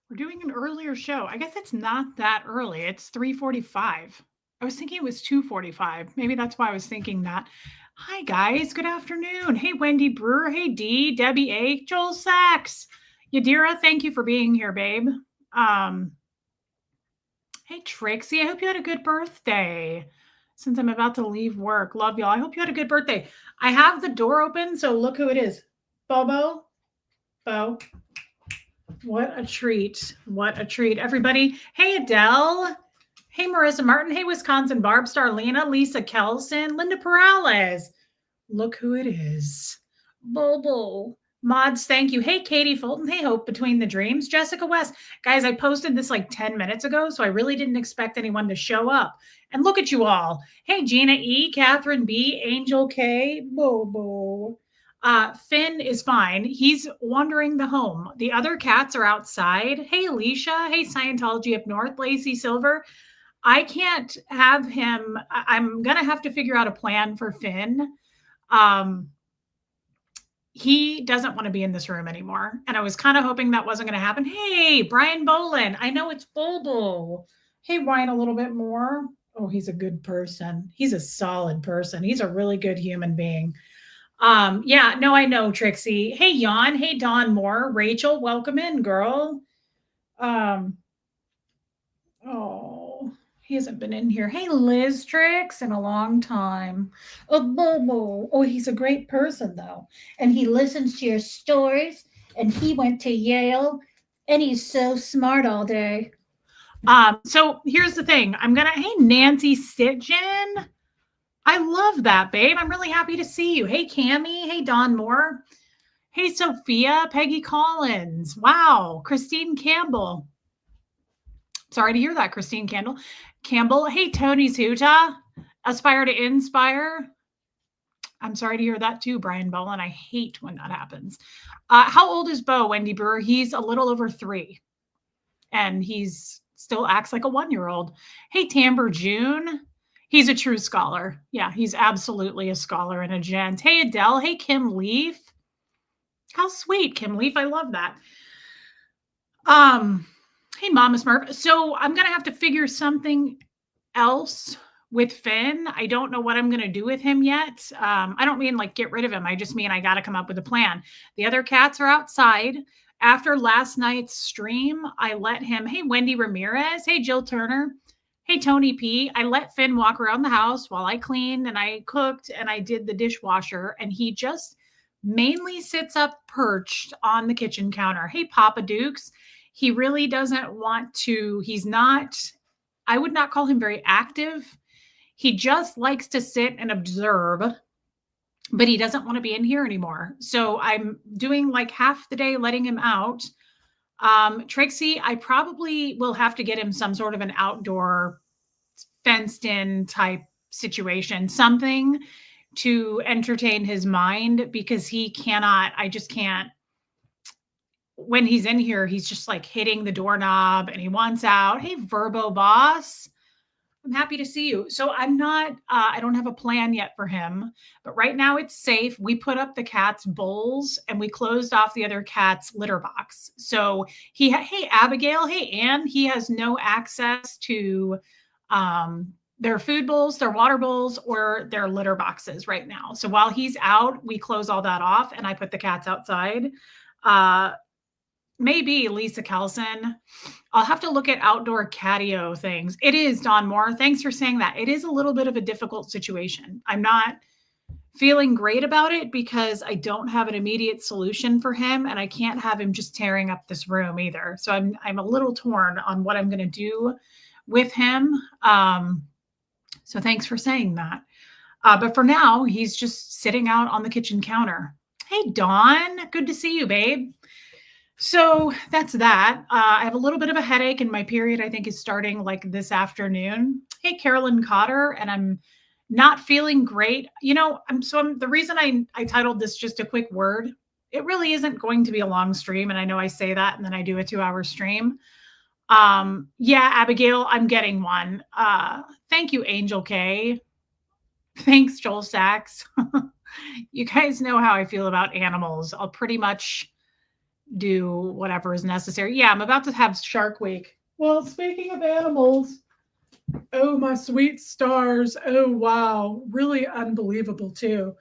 We're doing an earlier show. I guess it's not that early. It's 3:45. I was thinking it was 2:45. Maybe that's why I was thinking that. Hi guys, good afternoon. Hey Wendy Brewer, hey Dee, Debbie A, Joel Sachs. Yadira, thank you for being here, babe. Um, hey Trixie, I hope you had a good birthday. Since I'm about to leave work. Love y'all. I hope you had a good birthday. I have the door open, so look who it is. Bobo. Bo. What a treat. What a treat, everybody. Hey, Adele. Hey, Marissa Martin. Hey, Wisconsin Barb, Starlina, Lisa Kelson, Linda Perales. Look who it is. Bobo. Mods, thank you. Hey, Katie Fulton. Hey, Hope Between the Dreams. Jessica West. Guys, I posted this like 10 minutes ago, so I really didn't expect anyone to show up. And look at you all. Hey, Gina E, Catherine B, Angel K, Bobo. Finn is fine. He's wandering the home. The other cats are outside. Hey, Alicia. Hey, Scientology up north. Lacey Silver. I can't have him. I'm going to have to figure out a plan for Finn. He doesn't want to be in this room anymore. And I was kind of hoping that wasn't going to happen. Hey, Brian Bolin. I know it's Bulbul. Hey, Brian, a little bit more. Oh, he's a good person. He's a solid person. He's a really good human being. Yeah, no, I know, Trixie. Hey, Jan. Hey, Dawn Moore. Rachel, welcome in, girl. Oh, he hasn't been in here. Hey, Liz Trix, in a long time. Oh, Bobo. Oh, he's a great person, though. And he listens to your stories, and he went to Yale, and he's so smart all day. So here's the thing. Hey, Nancy Stitchin. I love that, babe. I'm really happy to see you. Hey, Cammie. Hey, Dawn Moore. Hey, Sophia. Peggy Collins. Wow. Christine Campbell. Sorry to hear that, Christine Campbell. Hey, Tony's Huta. Aspire to inspire. I'm sorry to hear that too, Brian Bowen. I hate when that happens. How old is Bo, Wendy Brewer? He's a little over 3. And he's still acts like a 1-year-old. Hey, Tamber June. He's a true scholar. Yeah, he's absolutely a scholar and a gent. Hey, Adele. Hey, Kim Leaf. How sweet, Kim Leaf. I love that. Hey, Mama Smurf. So I'm going to have to figure something else with Finn. I don't know what I'm going to do with him yet. I don't mean like get rid of him. I just mean I got to come up with a plan. The other cats are outside. After last night's stream, I let him, hey, Wendy Ramirez. Hey, Jill Turner. Hey, Tony P. I let Finn walk around the house while I cleaned and I cooked and I did the dishwasher. And he just mainly sits up perched on the kitchen counter. Hey, Papa Dukes. He really doesn't want to, I would not call him very active. He just likes to sit and observe, but he doesn't want to be in here anymore. So I'm doing like half the day letting him out. Trixie, I probably will have to get him some sort of an outdoor fenced in type situation, something to entertain his mind because I just can't. When he's in here, he's just like hitting the doorknob and he wants out. Hey, Verbo Boss. I'm happy to see you. So I don't have a plan yet for him, but right now it's safe. We put up the cat's bowls and we closed off the other cat's litter box. So hey, Abigail, hey, Ann, he has no access to their food bowls, their water bowls, or their litter boxes right now. So while he's out, we close all that off and I put the cats outside. Maybe Lisa Kelson. I'll have to look at outdoor catio things. It is, Don Moore. Thanks for saying that. It is a little bit of a difficult situation. I'm not feeling great about it because I don't have an immediate solution for him and I can't have him just tearing up this room either. So I'm a little torn on what I'm going to do with him. So thanks for saying that. But for now, he's just sitting out on the kitchen counter. Hey, Dawn. Good to see you, babe. So that's that. I have a little bit of a headache and my period, I think, is starting like this afternoon. Hey, Carolyn Cotter, and I'm not feeling great. The reason I titled this just a quick word, it really isn't going to be a long stream. And I know I say that and then I do a 2-hour stream. Yeah, Abigail, I'm getting one. Thank you, Angel K. Thanks, Joel Sachs. You guys know how I feel about animals. I'll pretty much do whatever is necessary. Yeah, I'm about to have Shark Week. Well, speaking of animals, oh, my sweet stars. Oh, wow. Really unbelievable, too.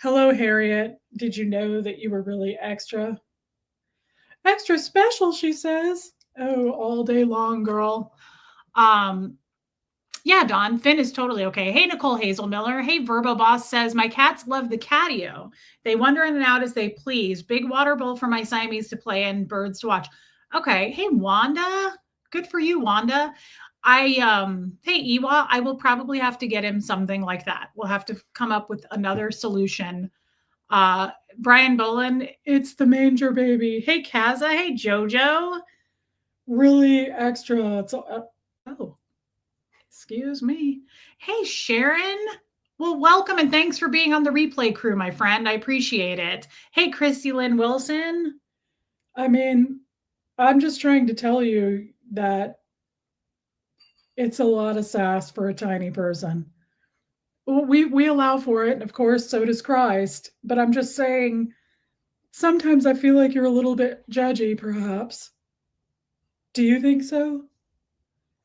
Hello, Harriet. Did you know that you were really extra? Extra special, she says. Oh, all day long, girl. Um, yeah, Dawn, Finn is totally okay. Hey, Nicole Hazel Miller. Hey, Verbo Boss says, my cats love the catio. They wander in and out as they please. Big water bowl for my Siamese to play in, birds to watch. Okay. Hey, Wanda. Good for you, Wanda. Hey, Iwa, I will probably have to get him something like that. We'll have to come up with another solution. Brian Boland, it's the manger baby. Hey, Kaza. Hey, Jojo. Really extra. Oh, excuse me. Hey, Sharon. Well, welcome and thanks for being on the replay crew, my friend. I appreciate it. Hey, Christy Lynn Wilson. I mean, I'm just trying to tell you that it's a lot of sass for a tiny person. We allow for it, and of course, so does Christ. But I'm just saying, sometimes I feel like you're a little bit judgy, perhaps. Do you think so?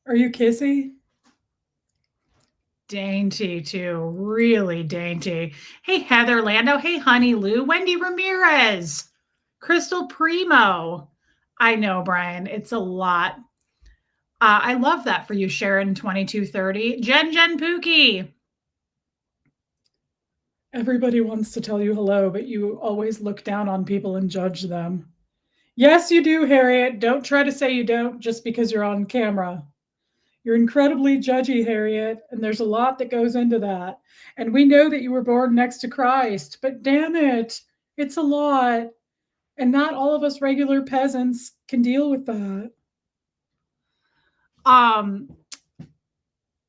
Are you kissy? Dainty, too. Really dainty. Hey, Heather Lando. Hey, Honey Lou. Wendy Ramirez. Crystal Primo. I know, Brian. It's a lot. I love that for you, Sharon 2230. Jen Pookie. Everybody wants to tell you hello, but you always look down on people and judge them. Yes, you do, Harriet. Don't try to say you don't just because you're on camera. You're incredibly judgy, Harriet, and there's a lot that goes into that. And we know that you were born next to Christ, but damn it, it's a lot. And not all of us regular peasants can deal with that.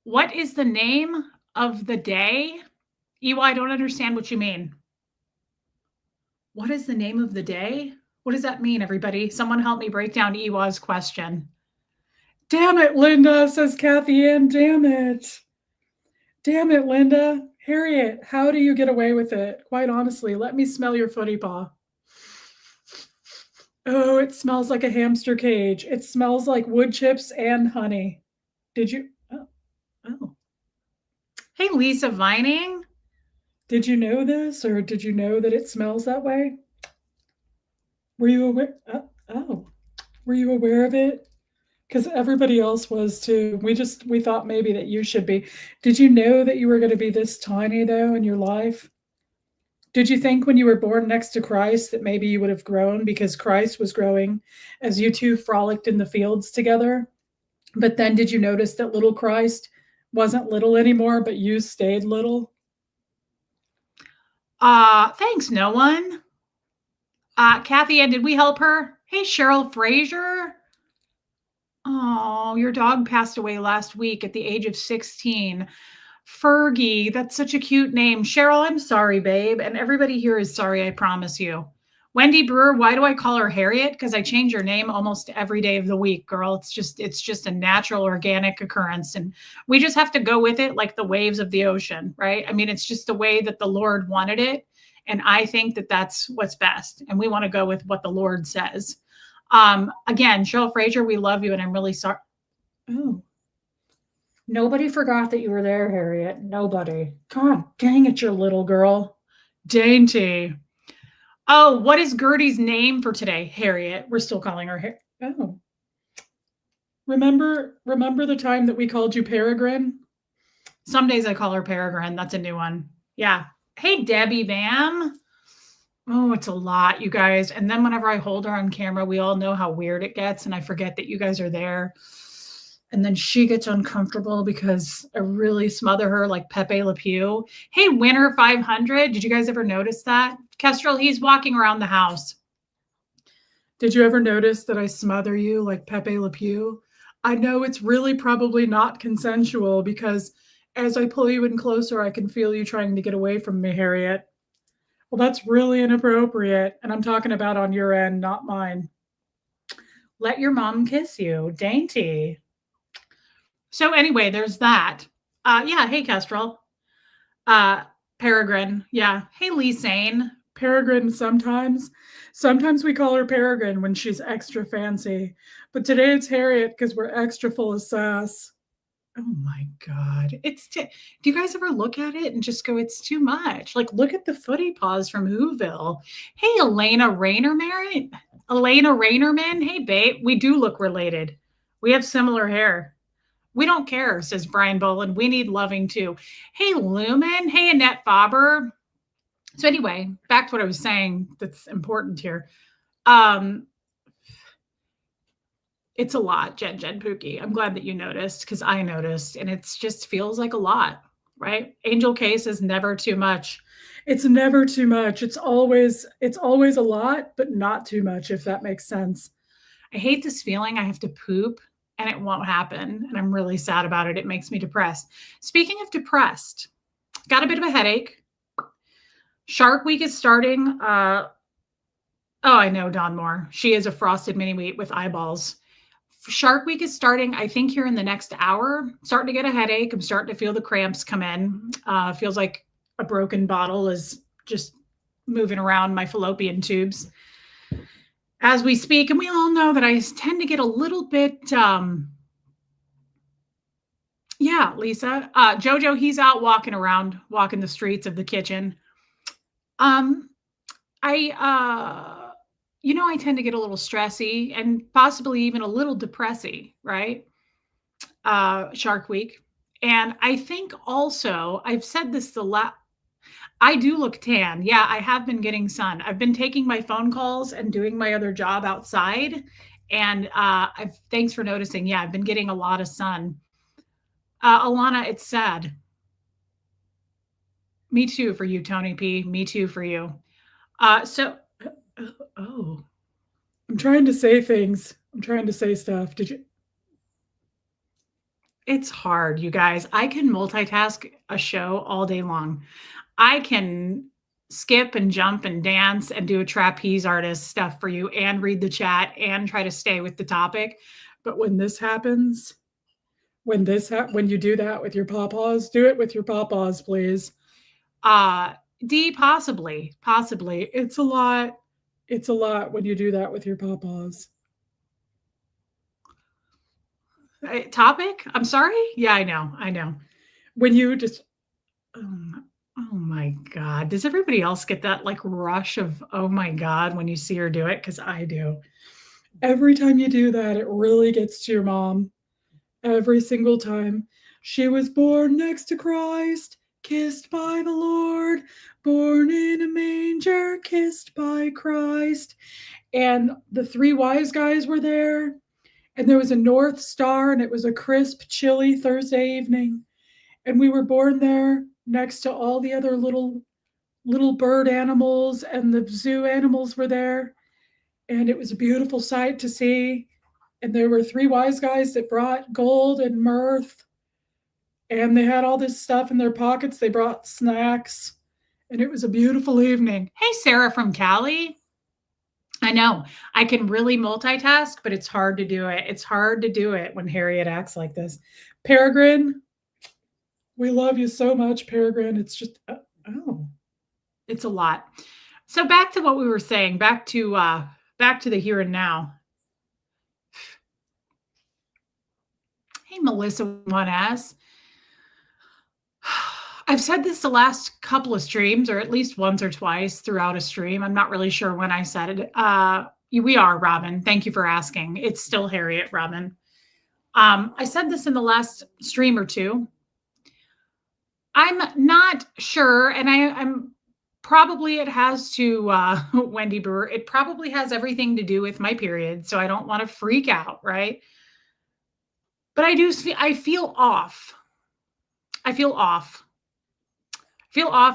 What is the name of the day? Ewa, I don't understand what you mean. What is the name of the day? What does that mean, everybody? Someone help me break down Ewa's question. Damn it, Linda, says Kathy Ann. Damn it. Damn it, Linda. Harriet, how do you get away with it? Quite honestly, let me smell your footy paw. Oh, it smells like a hamster cage. It smells like wood chips and honey. Did you? Oh. Hey, Lisa Vining. Did you know this, or did you know that it smells that way? Were you aware? Were you aware of it? Because everybody else was too. We thought maybe that you should be. Did you know that you were going to be this tiny though in your life? Did you think when you were born next to Christ that maybe you would have grown because Christ was growing as you two frolicked in the fields together? But then did you notice that little Christ wasn't little anymore, but you stayed little? Thanks, no one. Kathy Ann, did we help her? Hey, Cheryl Frazier. Oh, your dog passed away last week at the age of 16. Fergie, that's such a cute name. Cheryl, I'm sorry, babe. And everybody here is sorry, I promise you. Wendy Brewer, why do I call her Harriet? Because I change your name almost every day of the week, girl. It's just a natural, organic occurrence. And we just have to go with it like the waves of the ocean, right? I mean, it's just the way that the Lord wanted it. And I think that that's what's best. And we want to go with what the Lord says. Again, Cheryl Frazier, we love you. And I'm really sorry. Oh. Nobody forgot that you were there, Harriet. Nobody. God dang it, you little girl. Dainty. Oh, what is Gertie's name for today, Harriet? We're still calling her Oh. Remember the time that we called you Peregrine? Some days I call her Peregrine. That's a new one. Yeah. Hey, Debbie Bam. Oh, it's a lot, you guys. And then whenever I hold her on camera, we all know how weird it gets, and I forget that you guys are there. And then she gets uncomfortable because I really smother her like Pepe Le Pew. Hey, Winner 500. Did you guys ever notice that? Kestrel, he's walking around the house. Did you ever notice that I smother you like Pepe Le Pew? I know it's really probably not consensual because as I pull you in closer, I can feel you trying to get away from me, Harriet. Well, that's really inappropriate. And I'm talking about on your end, not mine. Let your mom kiss you. Dainty. So anyway, there's that. Yeah, hey, Kestrel. Peregrine. Yeah. Hey, Lee Sane. Peregrine sometimes. Sometimes we call her Peregrine when she's extra fancy. But today it's Harriet because we're extra full of sass. Oh my God. Do you guys ever look at it and just go, it's too much? Like, look at the footy paws from Whoville. Hey, Elena Rainerman. Hey, babe. We do look related. We have similar hair. We don't care, says Brian Boland. We need loving too. Hey, Lumen. Hey, Annette Faber. So, anyway, back to what I was saying that's important here. It's a lot, Jen Pookie. I'm glad that you noticed because I noticed, and it just feels like a lot, right? Angel Case is never too much. It's never too much. It's always a lot, but not too much, if that makes sense. I hate this feeling I have to poop and it won't happen. And I'm really sad about it. It makes me depressed. Speaking of depressed, got a bit of a headache. Shark Week is starting. Oh, I know Dawn Moore. She is a frosted mini wheat with eyeballs. Shark Week is starting, I think, here in the next hour. Starting to get a headache. I'm starting to feel the cramps come in. Feels like a broken bottle is just moving around my fallopian tubes as we speak. And we all know that I tend to get a little bit, yeah, Lisa. Jojo, he's out walking around, walking the streets of the kitchen. I tend to get a little stressy and possibly even a little depressy, right? Shark Week. And I think also, I've said this I do look tan. Yeah, I have been getting sun. I've been taking my phone calls and doing my other job outside. And thanks for noticing. Yeah, I've been getting a lot of sun. Alana, it's sad. Me too for you, Tony P. Me too for you. Oh, I'm trying to say things. I'm trying to say stuff. Did you? It's hard, you guys. I can multitask a show all day long. I can skip and jump and dance and do a trapeze artist stuff for you and read the chat and try to stay with the topic. But when this happens, when you do that with your pawpaws, do it with your pawpaws, please. D, possibly. It's a lot. It's a lot when you do that with your pawpaws. Topic? I'm sorry? Yeah, I know. When you just, oh my God. Does everybody else get that like rush of, oh my God, when you see her do it? Because I do. Every time you do that, it really gets to your mom. Every single time. She was born next to Christ, kissed by the Lord, born in a manger, kissed by Christ. And the three wise guys were there. And there was a North Star, and it was a crisp, chilly Thursday evening. And we were born there next to all the other little bird animals, and the zoo animals were there. And it was a beautiful sight to see. And there were three wise guys that brought gold and mirth. And they had all this stuff in their pockets. They brought snacks. And it was a beautiful evening. Hey, Sarah from Cali. I know I can really multitask, but it's hard to do it. It's hard to do it when Harriet acts like this. Peregrine, we love you so much, Peregrine. It's just, it's a lot. So back to what we were saying, back to the here and now. Hey, Melissa Juanez. I've said this the last couple of streams, or at least once or twice throughout a stream. I'm not really sure when I said it. We are, Robin. Thank you for asking. It's still Harriet, Robin. I said this in the last stream or two. I'm not sure, and I'm probably it has to, Wendy Brewer, it probably has everything to do with my period, so I don't want to freak out, right? But I feel off. I feel off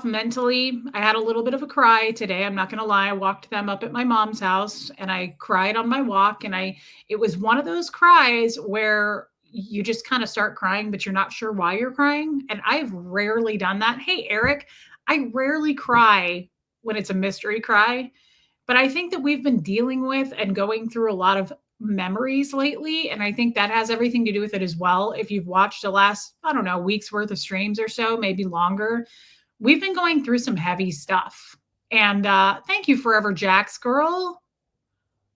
mentally. I had a little bit of a cry today. I'm not going to lie. I walked them up at my mom's house and I cried on my walk. And it was one of those cries where you just kind of start crying, but you're not sure why you're crying. And I've rarely done that. Hey, Eric, I rarely cry when it's a mystery cry, but I think that we've been dealing with and going through a lot of memories lately. And I think that has everything to do with it as well. If you've watched the last, I don't know, week's worth of streams or so, maybe longer, we've been going through some heavy stuff. And thank you, Forever Jax girl.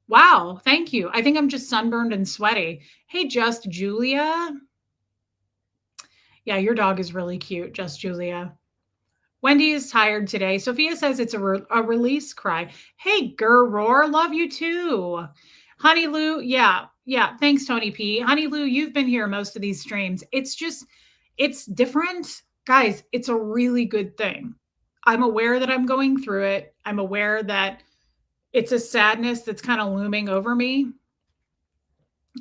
Wow, thank you. I think I'm just sunburned and sweaty. Hey, Just Julia. Yeah, your dog is really cute, Just Julia. Wendy is tired today. Sophia says it's a release cry. Hey, Roar, love you too. Honey Lou, yeah, yeah. Thanks, Tony P. Honey Lou, you've been here most of these streams. It's different. Guys, it's a really good thing. I'm aware that I'm going through it. I'm aware that it's a sadness that's kind of looming over me.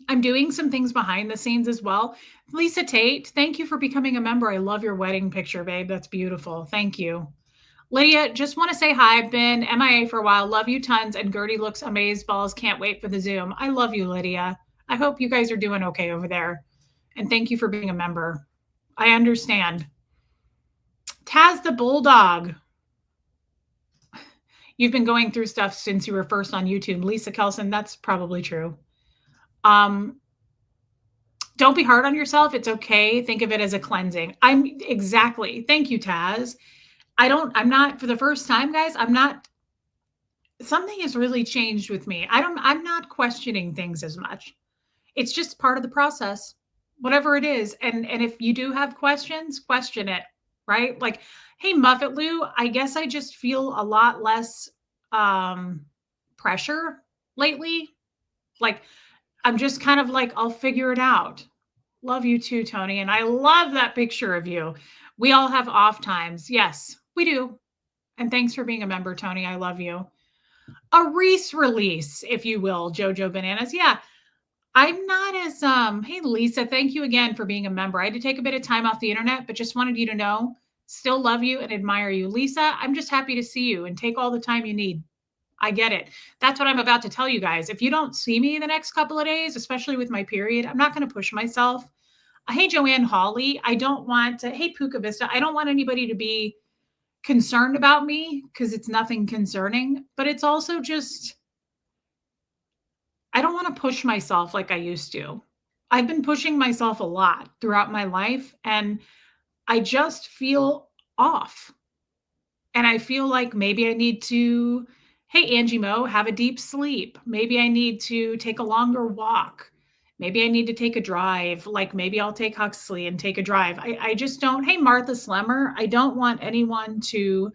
I'm doing some things behind the scenes as well. Lisa Tate, thank you for becoming a member. I love your wedding picture, babe. That's beautiful. Thank you. Lydia, just want to say hi. I've been MIA for a while. Love you tons. And Gertie looks amazed balls. Can't wait for the Zoom. I love you, Lydia. I hope you guys are doing okay over there. And thank you for being a member. I understand. Taz the Bulldog. You've been going through stuff since you were first on YouTube. Lisa Kelson, that's probably true. Don't be hard on yourself. It's okay. Think of it as a cleansing. Exactly. Thank you, Taz. I'm not, for the first time, guys, something has really changed with me. I'm not questioning things as much. It's just part of the process, whatever it is. And if you do have questions, question it, right? Like, hey, Muffet Lou, I guess I just feel a lot less pressure lately. Like, I'm just kind of like, I'll figure it out. Love you too, Tony. And I love that picture of you. We all have off times. Yes, we do. And thanks for being a member, Tony. I love you. A Reese release, if you will, Jojo Bananas. Yeah, I'm not as, hey, Lisa, thank you again for being a member. I had to take a bit of time off the internet, but just wanted you to know, still love you and admire you. Lisa, I'm just happy to see you and take all the time you need. I get it. That's what I'm about to tell you guys. If you don't see me the next couple of days, especially with my period, I'm not going to push myself. Hey, Joanne Hawley, I don't want to, hey, Puka Vista, I don't want anybody to be concerned about me because it's nothing concerning, but it's also just, I don't want to push myself like I used to. I've been pushing myself a lot throughout my life and I just feel off. And I feel like maybe I need to, hey, Angie Mo, have a deep sleep. Maybe I need to take a longer walk. Maybe I need to take a drive. Like maybe I'll take Huxley and take a drive. I just don't, hey, Martha Slemmer, I don't want anyone to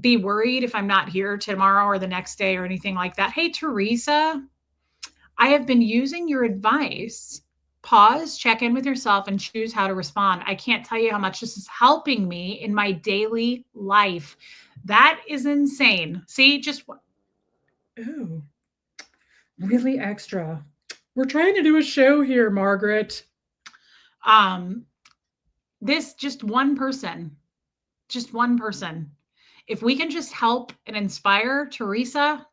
be worried if I'm not here tomorrow or the next day or anything like that. Hey, Teresa, I have been using your advice. Pause, check in with yourself, and choose how to respond. I can't tell you how much this is helping me in my daily life. That is insane. See, just Ooh, really extra. We're trying to do a show here, Margaret. This just one person. If we can just help and inspire Teresa,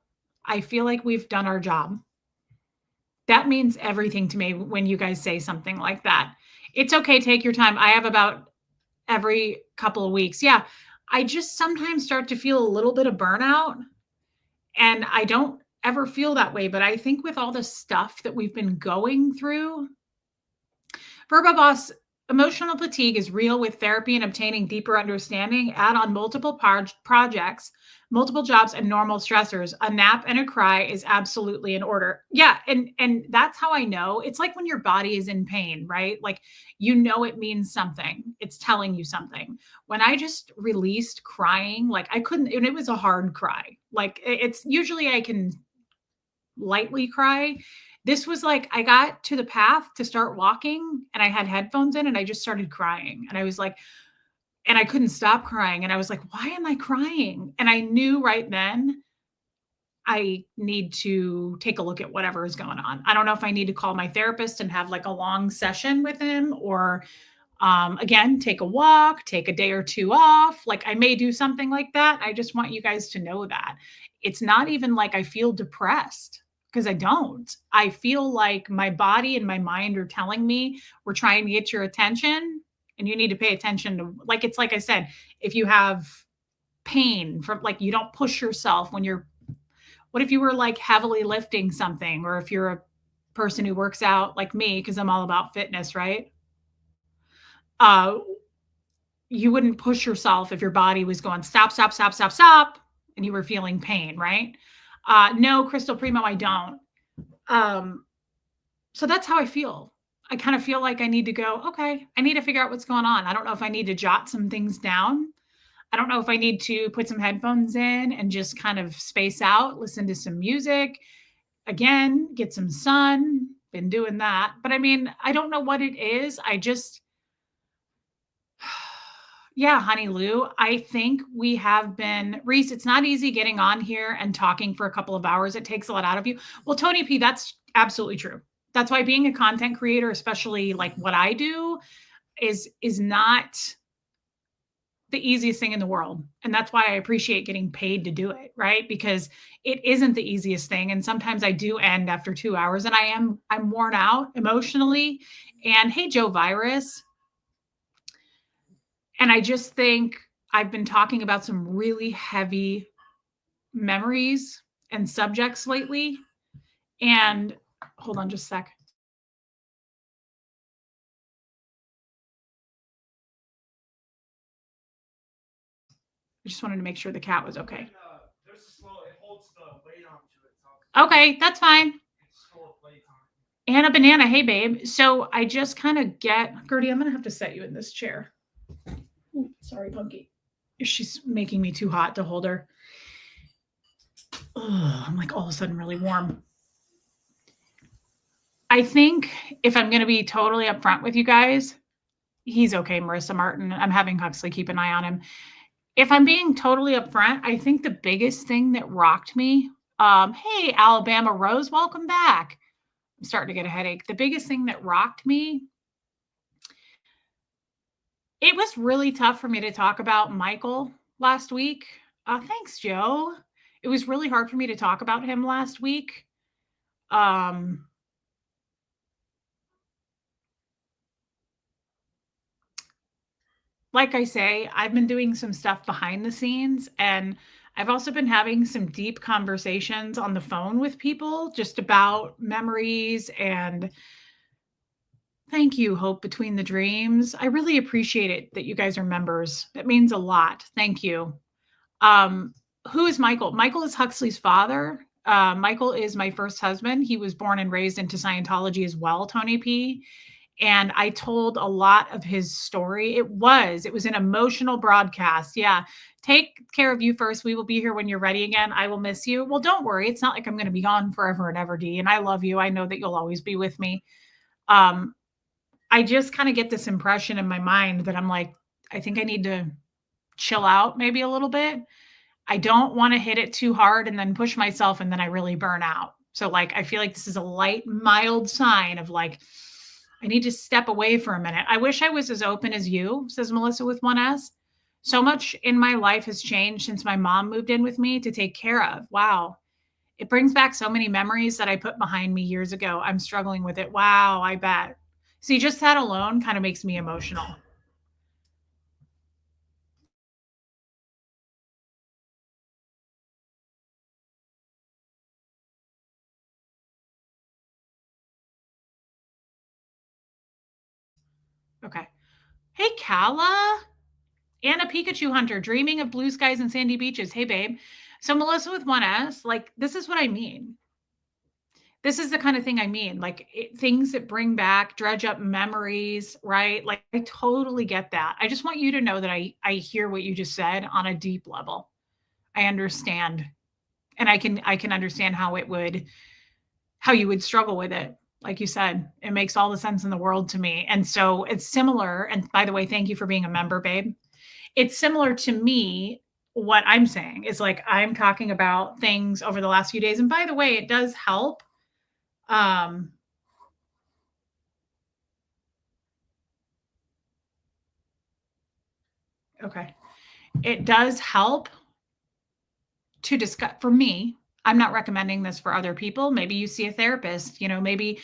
I feel like we've done our job. That means everything to me when you guys say something like that. It's okay. Take your time. I have about every couple of weeks. Yeah. I just sometimes start to feel a little bit of burnout and I don't ever feel that way. But I think with all the stuff that we've been going through, Verba Boss, emotional fatigue is real with therapy and obtaining deeper understanding. Add on multiple projects, multiple jobs, and normal stressors. A nap and a cry is absolutely in order. Yeah, and that's how I know. It's like when your body is in pain, right? Like you know it means something. It's telling you something. When I just released crying, like I couldn't, and it was a hard cry. Like it's usually I can lightly cry. This was like, I got to the path to start walking and I had headphones in and I just started crying. And I was like, and I couldn't stop crying. And I was like, why am I crying? And I knew right then I need to take a look at whatever is going on. I don't know if I need to call my therapist and have like a long session with him or again, take a walk, take a day or two off. Like I may do something like that. I just want you guys to know that it's not even like I feel depressed because I don't. I feel like my body and my mind are telling me we're trying to get your attention and you need to pay attention to, like, it's like I said, if you have pain from like, you don't push yourself when you're, what if you were like heavily lifting something, or if you're a person who works out like me, because I'm all about fitness, right? You wouldn't push yourself if your body was going stop, stop, stop, stop, stop. and you were feeling pain, right? No, Crystal Primo, I don't. Um, so that's how I feel. I kind of feel like I need to go, okay, I need to figure out what's going on. I don't know if I need to jot some things down. I don't know if I need to put some headphones in and just kind of space out, listen to some music, again, get some sun. Been doing that. But I mean, I don't know what it is. I just, yeah, honey Lou, I think we have been, Reese, it's not easy getting on here and talking for a couple of hours. It takes a lot out of you. Well, Tony P, that's absolutely true. That's why being a content creator, especially like what I do, is not the easiest thing in the world. And that's why I appreciate getting paid to do it, right? Because it isn't the easiest thing. And sometimes I do end after 2 hours and I'm worn out emotionally. And hey, Joe Virus. And I just think I've been talking about some really heavy memories and subjects lately. And hold on just a sec. I just wanted to make sure the cat was okay. There's a slow, it holds the weight onto it. Okay, that's fine. Anna Banana, hey babe. So I just kind of get, Gertie, I'm gonna have to set you in this chair. Ooh, sorry, Punky. She's making me too hot to hold her. Ugh, I'm like all of a sudden really warm. I think if I'm gonna be totally upfront with you guys, he's okay, Marissa Martin. I'm having Huxley keep an eye on him. If I'm being totally upfront, I think the biggest thing that rocked me, hey, Alabama Rose, welcome back. I'm starting to get a headache. The biggest thing that rocked me, it was really tough for me to talk about Michael last week. Thanks, Joe. It was really hard for me to talk about him last week. Like I say, I've been doing some stuff behind the scenes, and I've also been having some deep conversations on the phone with people just about memories. And thank you, Hope Between the Dreams. I really appreciate it that you guys are members. That means a lot. Thank you. Who is Michael? Michael is Huxley's father. Michael is my first husband. He was born and raised into Scientology as well, Tony P. And I told a lot of his story. It was an emotional broadcast. Yeah. Take care of you first. We will be here when you're ready again. I will miss you. Well, don't worry. It's not like I'm going to be gone forever and ever, D. And I love you. I know that you'll always be with me. I just kind of get this impression in my mind that I'm like, I think I need to chill out maybe a little bit. I don't want to hit it too hard and then push myself and then I really burn out. So like, I feel like this is a light, mild sign of like, I need to step away for a minute. I wish I was as open as you, says Melissa with one S. So much in my life has changed since my mom moved in with me to take care of. Wow. It brings back so many memories that I put behind me years ago. I'm struggling with it. Wow, I bet. See, just that alone kind of makes me emotional. Okay. Hey, Kala. Anna Pikachu Hunter, dreaming of blue skies and sandy beaches. Hey, babe. So Melissa with one S, like, this is what I mean. This is the kind of thing I mean, like things that bring back, dredge up memories, right? Like I totally get that. I just want you to know that I hear what you just said on a deep level. I understand. And I can understand how you would struggle with it. Like you said, it makes all the sense in the world to me. And so it's similar. And by the way, thank you for being a member, babe. It's similar to me. What I'm saying is like, I'm talking about things over the last few days. And by the way, it does help. Okay. It does help to discuss for me. I'm not recommending this for other people. Maybe you see a therapist, maybe,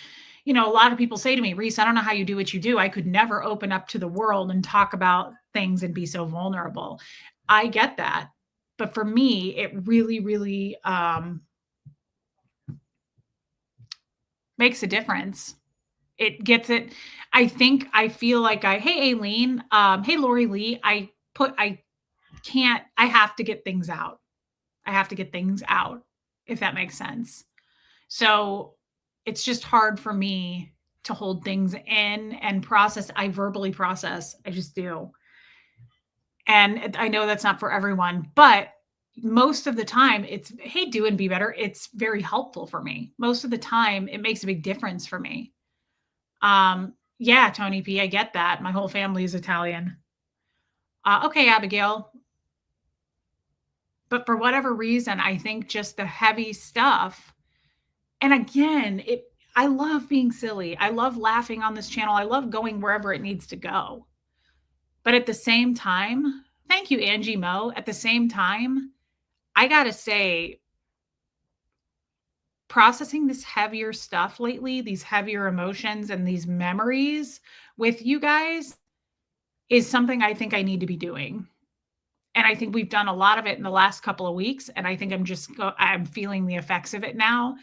a lot of people say to me, Reese, I don't know how you do what you do. I could never open up to the world and talk about things and be so vulnerable. I get that. But for me, it really, really makes a difference. It gets it. I feel like hey, Aileen, hey, Lori Lee, I have to get things out. I have to get things out, if that makes sense. So it's just hard for me to hold things in and process. I verbally process. I just do. And I know that's not for everyone, but most of the time it's, hey, do and be better. It's very helpful for me. Most of the time it makes a big difference for me. Yeah, Tony P, I get that. My whole family is Italian. Okay, Abigail. But for whatever reason, I think just the heavy stuff. And again, I love being silly. I love laughing on this channel. I love going wherever it needs to go. But at the same time, thank you, Angie Mo. At the same time, I got to say, processing this heavier stuff lately, these heavier emotions and these memories with you guys is something I think I need to be doing. And I think we've done a lot of it in the last couple of weeks. And I think I'm feeling the effects of it now.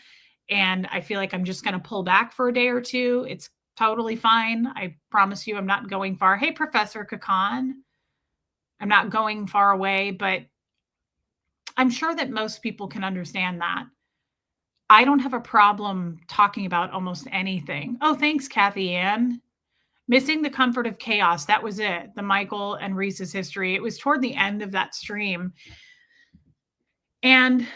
And I feel like I'm just going to pull back for a day or two. It's totally fine. I promise you, I'm not going far. Hey, Professor Kakan, I'm not going far away, but I'm sure that most people can understand that. I don't have a problem talking about almost anything. Oh, thanks, Kathy Ann. Missing the comfort of chaos. That was it. The Michael and Reese's history. It was toward the end of that stream. And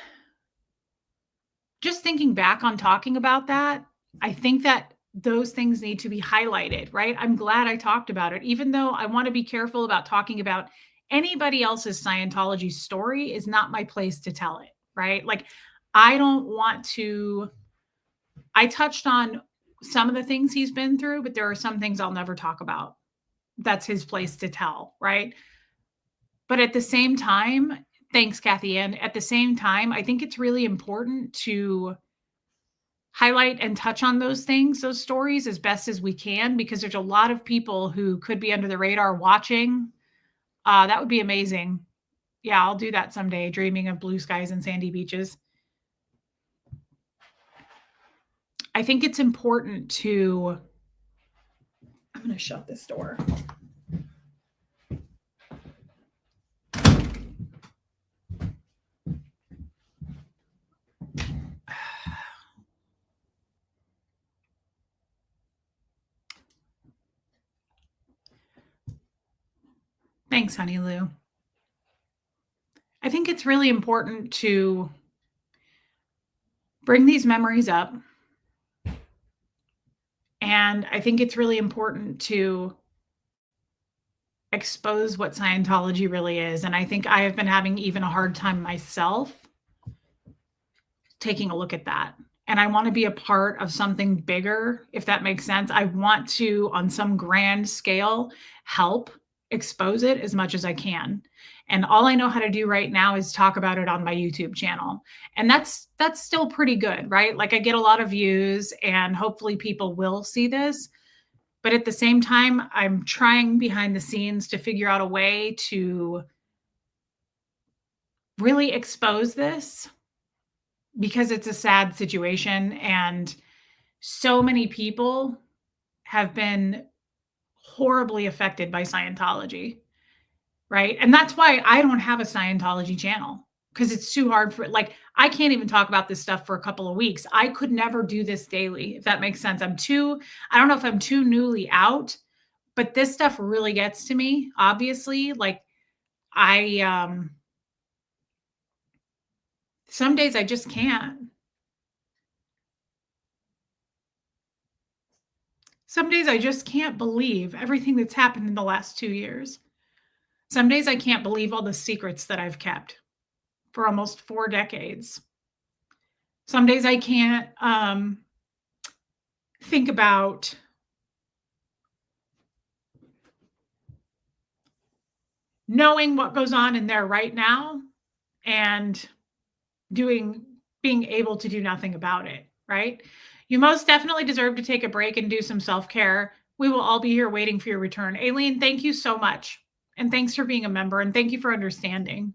just thinking back on talking about that, I think that those things need to be highlighted, right? I'm glad I talked about it, even though I want to be careful about talking about anybody else's Scientology story is not my place to tell it, right? Like, I don't want to, I touched on some of the things he's been through, but there are some things I'll never talk about. That's his place to tell, right? But at the same time, thanks, Kathy Ann. At the same time, I think it's really important to highlight and touch on those things, those stories as best as we can, because there's a lot of people who could be under the radar watching. That would be amazing. Yeah, I'll do that someday, dreaming of blue skies and sandy beaches. I think it's important to, I'm going to shut this door. Thanks, Honey Lou. I think it's really important to bring these memories up. And I think it's really important to expose what Scientology really is. And I think I have been having even a hard time myself taking a look at that. And I want to be a part of something bigger, if that makes sense. I want to, on some grand scale, help expose it as much as I can. And all I know how to do right now is talk about it on my YouTube channel. And that's still pretty good, right? Like, I get a lot of views and hopefully people will see this. But at the same time, I'm trying behind the scenes to figure out a way to really expose this, because it's a sad situation and so many people have been horribly affected by Scientology, right? And that's why I don't have a Scientology channel, because it's too hard for, like, I can't even talk about this stuff for a couple of weeks. I could never do this daily, if that makes sense. I don't know if I'm too newly out, but this stuff really gets to me, obviously. Like, some days I just can't. Some days I just can't believe everything that's happened in the last 2 years. Some days I can't believe all the secrets that I've kept for almost 4 decades. Some days I can't think about knowing what goes on in there right now and being able to do nothing about it, right? You most definitely deserve to take a break and do some self-care. We will all be here waiting for your return. Aileen, thank you so much. And thanks for being a member. And thank you for understanding.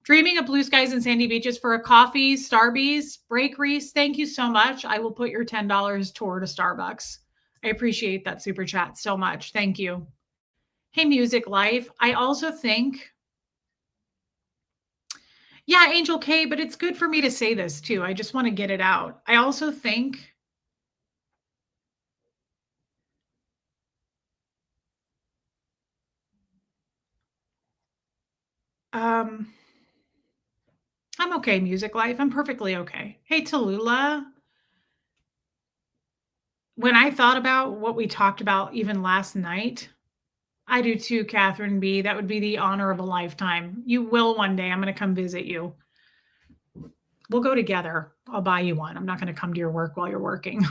Dreaming of blue skies and sandy beaches for a coffee, Starbucks, Break Reese, thank you so much. I will put your $10 toward a Starbucks. I appreciate that super chat so much. Thank you. Hey, Music Life. I also think Yeah, Angel K, but it's good for me to say this too. I just want to get it out. I also think um I'm okay, music life. I'm perfectly okay. Hey, Tallulah, when I thought about what we talked about even last night, I do too, Catherine B. That would be the honor of a lifetime. You will one day. I'm going to come visit you. We'll go together. I'll buy you one. I'm not going to come to your work while you're working.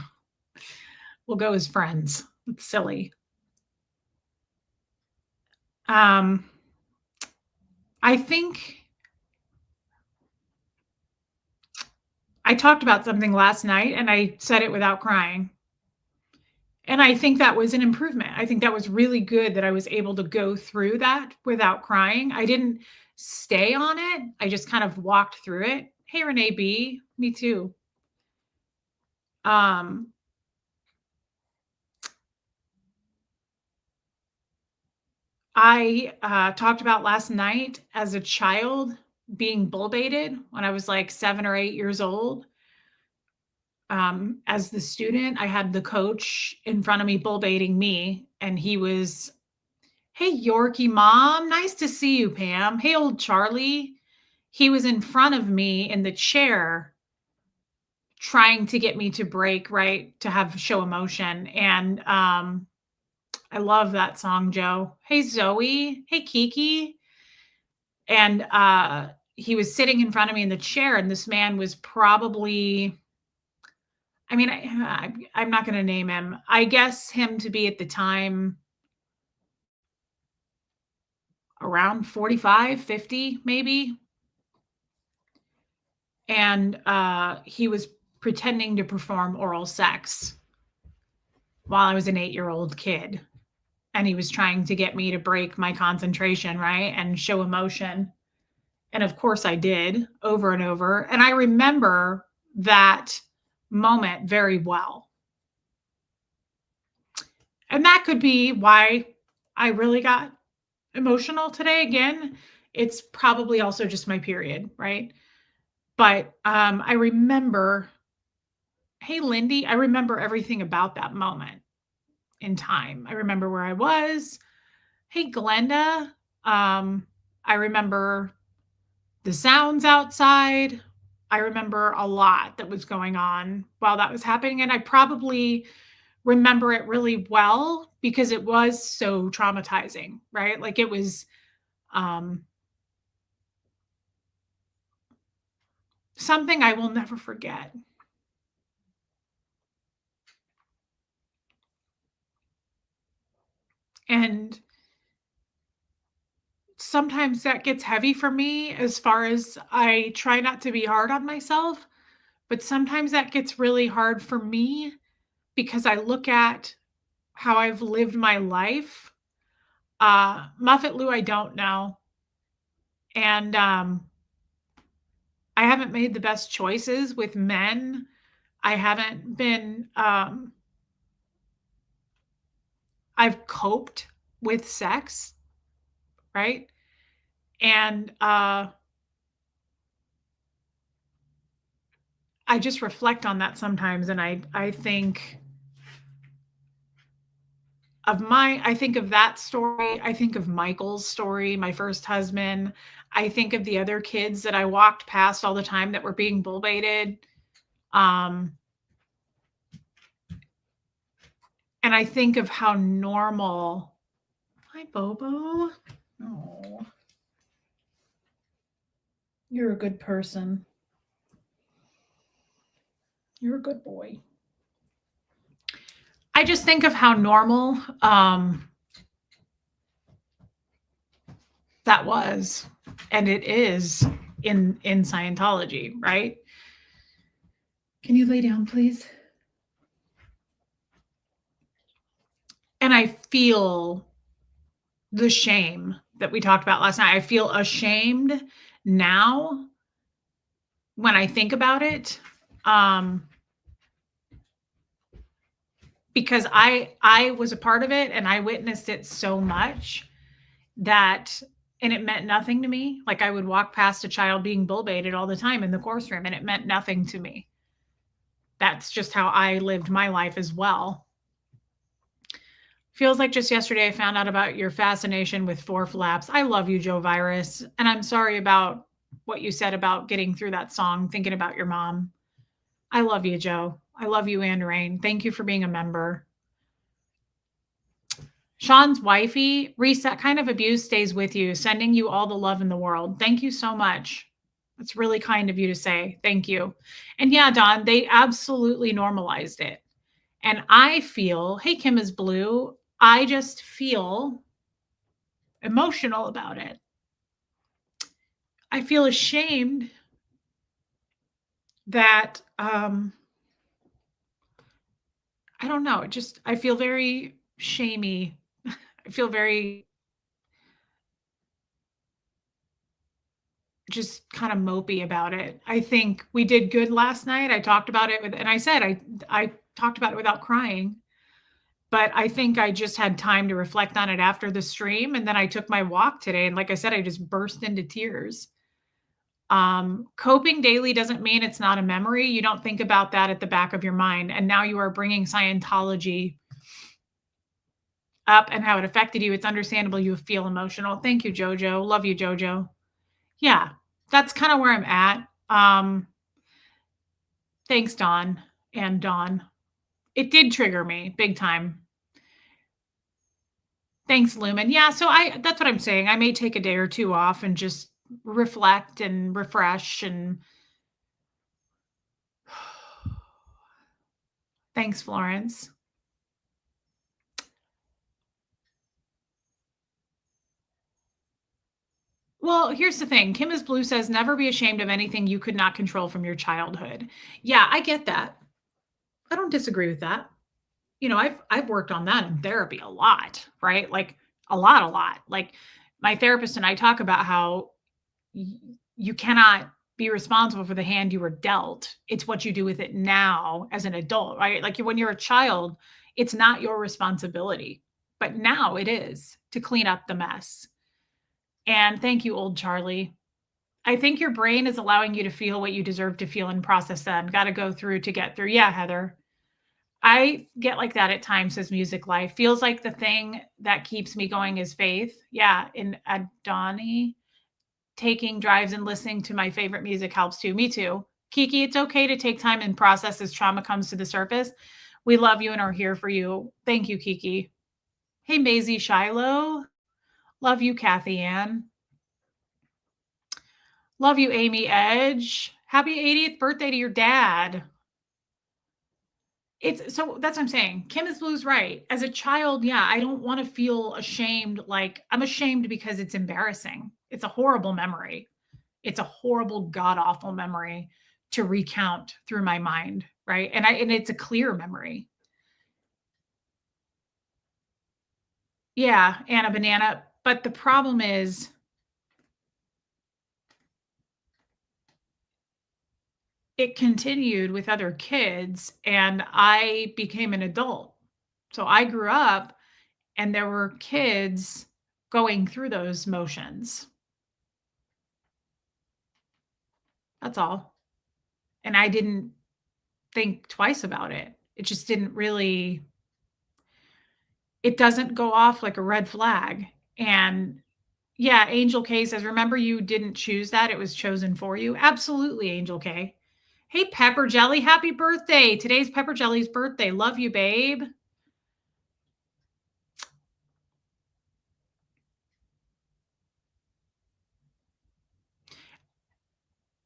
We'll go as friends. It's silly. Um, I think I talked about something last night and I said it without crying. And I think that was an improvement. I think that was really good that I was able to go through that without crying. I didn't stay on it. I just kind of walked through it. Hey, Renee B, me too. Um, I talked about last night as a child being bull baited when I was like 7 or 8 years old. As the student, I had the coach in front of me bull baiting me, and he was, "Hey, Yorkie mom, nice to see you, Pam. Hey, old Charlie." He was in front of me in the chair trying to get me to break, right, to have show emotion. And I love that song, Joe. Hey, Zoe. Hey, Kiki. And he was sitting in front of me in the chair, and this man was probably, I mean, I'm not going to name him. I guess him to be at the time around 45, 50, maybe. And he was pretending to perform oral sex while I was an 8-year-old kid. And he was trying to get me to break my concentration, right? And show emotion. And of course I did, over and over. And I remember that moment very well. And that could be why I really got emotional today. Again, it's probably also just my period, right? But I remember, hey, Lindy, I remember everything about that moment in time. I remember where I was. Hey, Glenda, I remember the sounds outside. I remember a lot that was going on while that was happening. And I probably remember it really well because it was so traumatizing, right? Like it was something I will never forget. And sometimes that gets heavy for me as far as I try not to be hard on myself, but sometimes that gets really hard for me because I look at how I've lived my life. Muffet Lou, I don't know. And I haven't made the best choices with men. I haven't been, I've coped with sex, right? And I just reflect on that sometimes. And I think I think of that story. I think of Michael's story, my first husband. I think of the other kids that I walked past all the time that were being bull baited. And I think of how normal. Hi, Bobo. Oh, you're a good person. You're a good boy. I just think of how normal that was, and it is in Scientology, right? Can you lay down, please? And I feel the shame that we talked about last night. I feel ashamed now when I think about it. Because I was a part of it and I witnessed it so much that and it meant nothing to me. Like, I would walk past a child being bull baited all the time in the course room, and it meant nothing to me. That's just how I lived my life as well. Feels like just yesterday I found out about your fascination with four flaps. I love you, Joe Virus, and I'm sorry about what you said about getting through that song, thinking about your mom. I love you, Joe. I love you and Rain. Thank you for being a member. Sean's wifey, Reese, kind of abuse stays with you, sending you all the love in the world. Thank you so much. That's really kind of you to say. Thank you. And yeah, Don, they absolutely normalized it. And I feel, hey, Kim is blue. I just feel emotional about it. I feel ashamed that I don't know, just I feel very shamey. I feel very just kind of mopey about it. I think we did good last night. I talked about it with, and I said I talked about it without crying, but I think I just had time to reflect on it after the stream, and then I took my walk today, and like I said, I just burst into tears. Coping daily doesn't mean it's not a memory. You don't think about that at the back of your mind, and now you are bringing Scientology up and how it affected you. It's understandable you feel emotional. Thank you, Jojo. Love you, Jojo. Yeah, that's kind of where I'm at. Thanks, Dawn and Dawn. It did trigger me big time. Thanks, Lumen. Yeah, so that's what I'm saying. I may take a day or two off and just reflect and refresh and thanks, Florence. Well, here's the thing. Kim is Blue says, never be ashamed of anything you could not control from your childhood. Yeah, I get that. I don't disagree with that. You know, I've worked on that in therapy a lot, right? Like a lot. Like my therapist and I talk about how you cannot be responsible for the hand you were dealt. It's what you do with it now as an adult, right? Like when you're a child, it's not your responsibility, but now it is to clean up the mess. And thank you, old Charlie. I think your brain is allowing you to feel what you deserve to feel and process them. Got to go through to get through. Yeah, Heather. I get like that at times, says Music Life. Feels like the thing that keeps me going is faith. Yeah, in Adani, taking drives and listening to my favorite music helps too. Me too. Kiki, it's okay to take time and process as trauma comes to the surface. We love you and are here for you. Thank you, Kiki. Hey, Maisie Shiloh. Love you, Kathy Ann. Love you, Amy Edge. Happy 80th birthday to your dad. It's so that's what I'm saying. Kim is Blue's right. As a child, yeah, I don't want to feel ashamed. Like I'm ashamed because it's embarrassing. It's a horrible memory. It's a horrible, god awful memory to recount through my mind, right? And it's a clear memory. Yeah, Anna Banana. But the problem is it continued with other kids and I became an adult. So I grew up and there were kids going through those motions. That's all. And I didn't think twice about it. It just didn't really it doesn't go off like a red flag. And yeah, Angel K says, remember you didn't choose that. It was chosen for you. Absolutely, Angel K. Hey, Pepper Jelly, happy birthday. Today's Pepper Jelly's birthday. Love you, babe.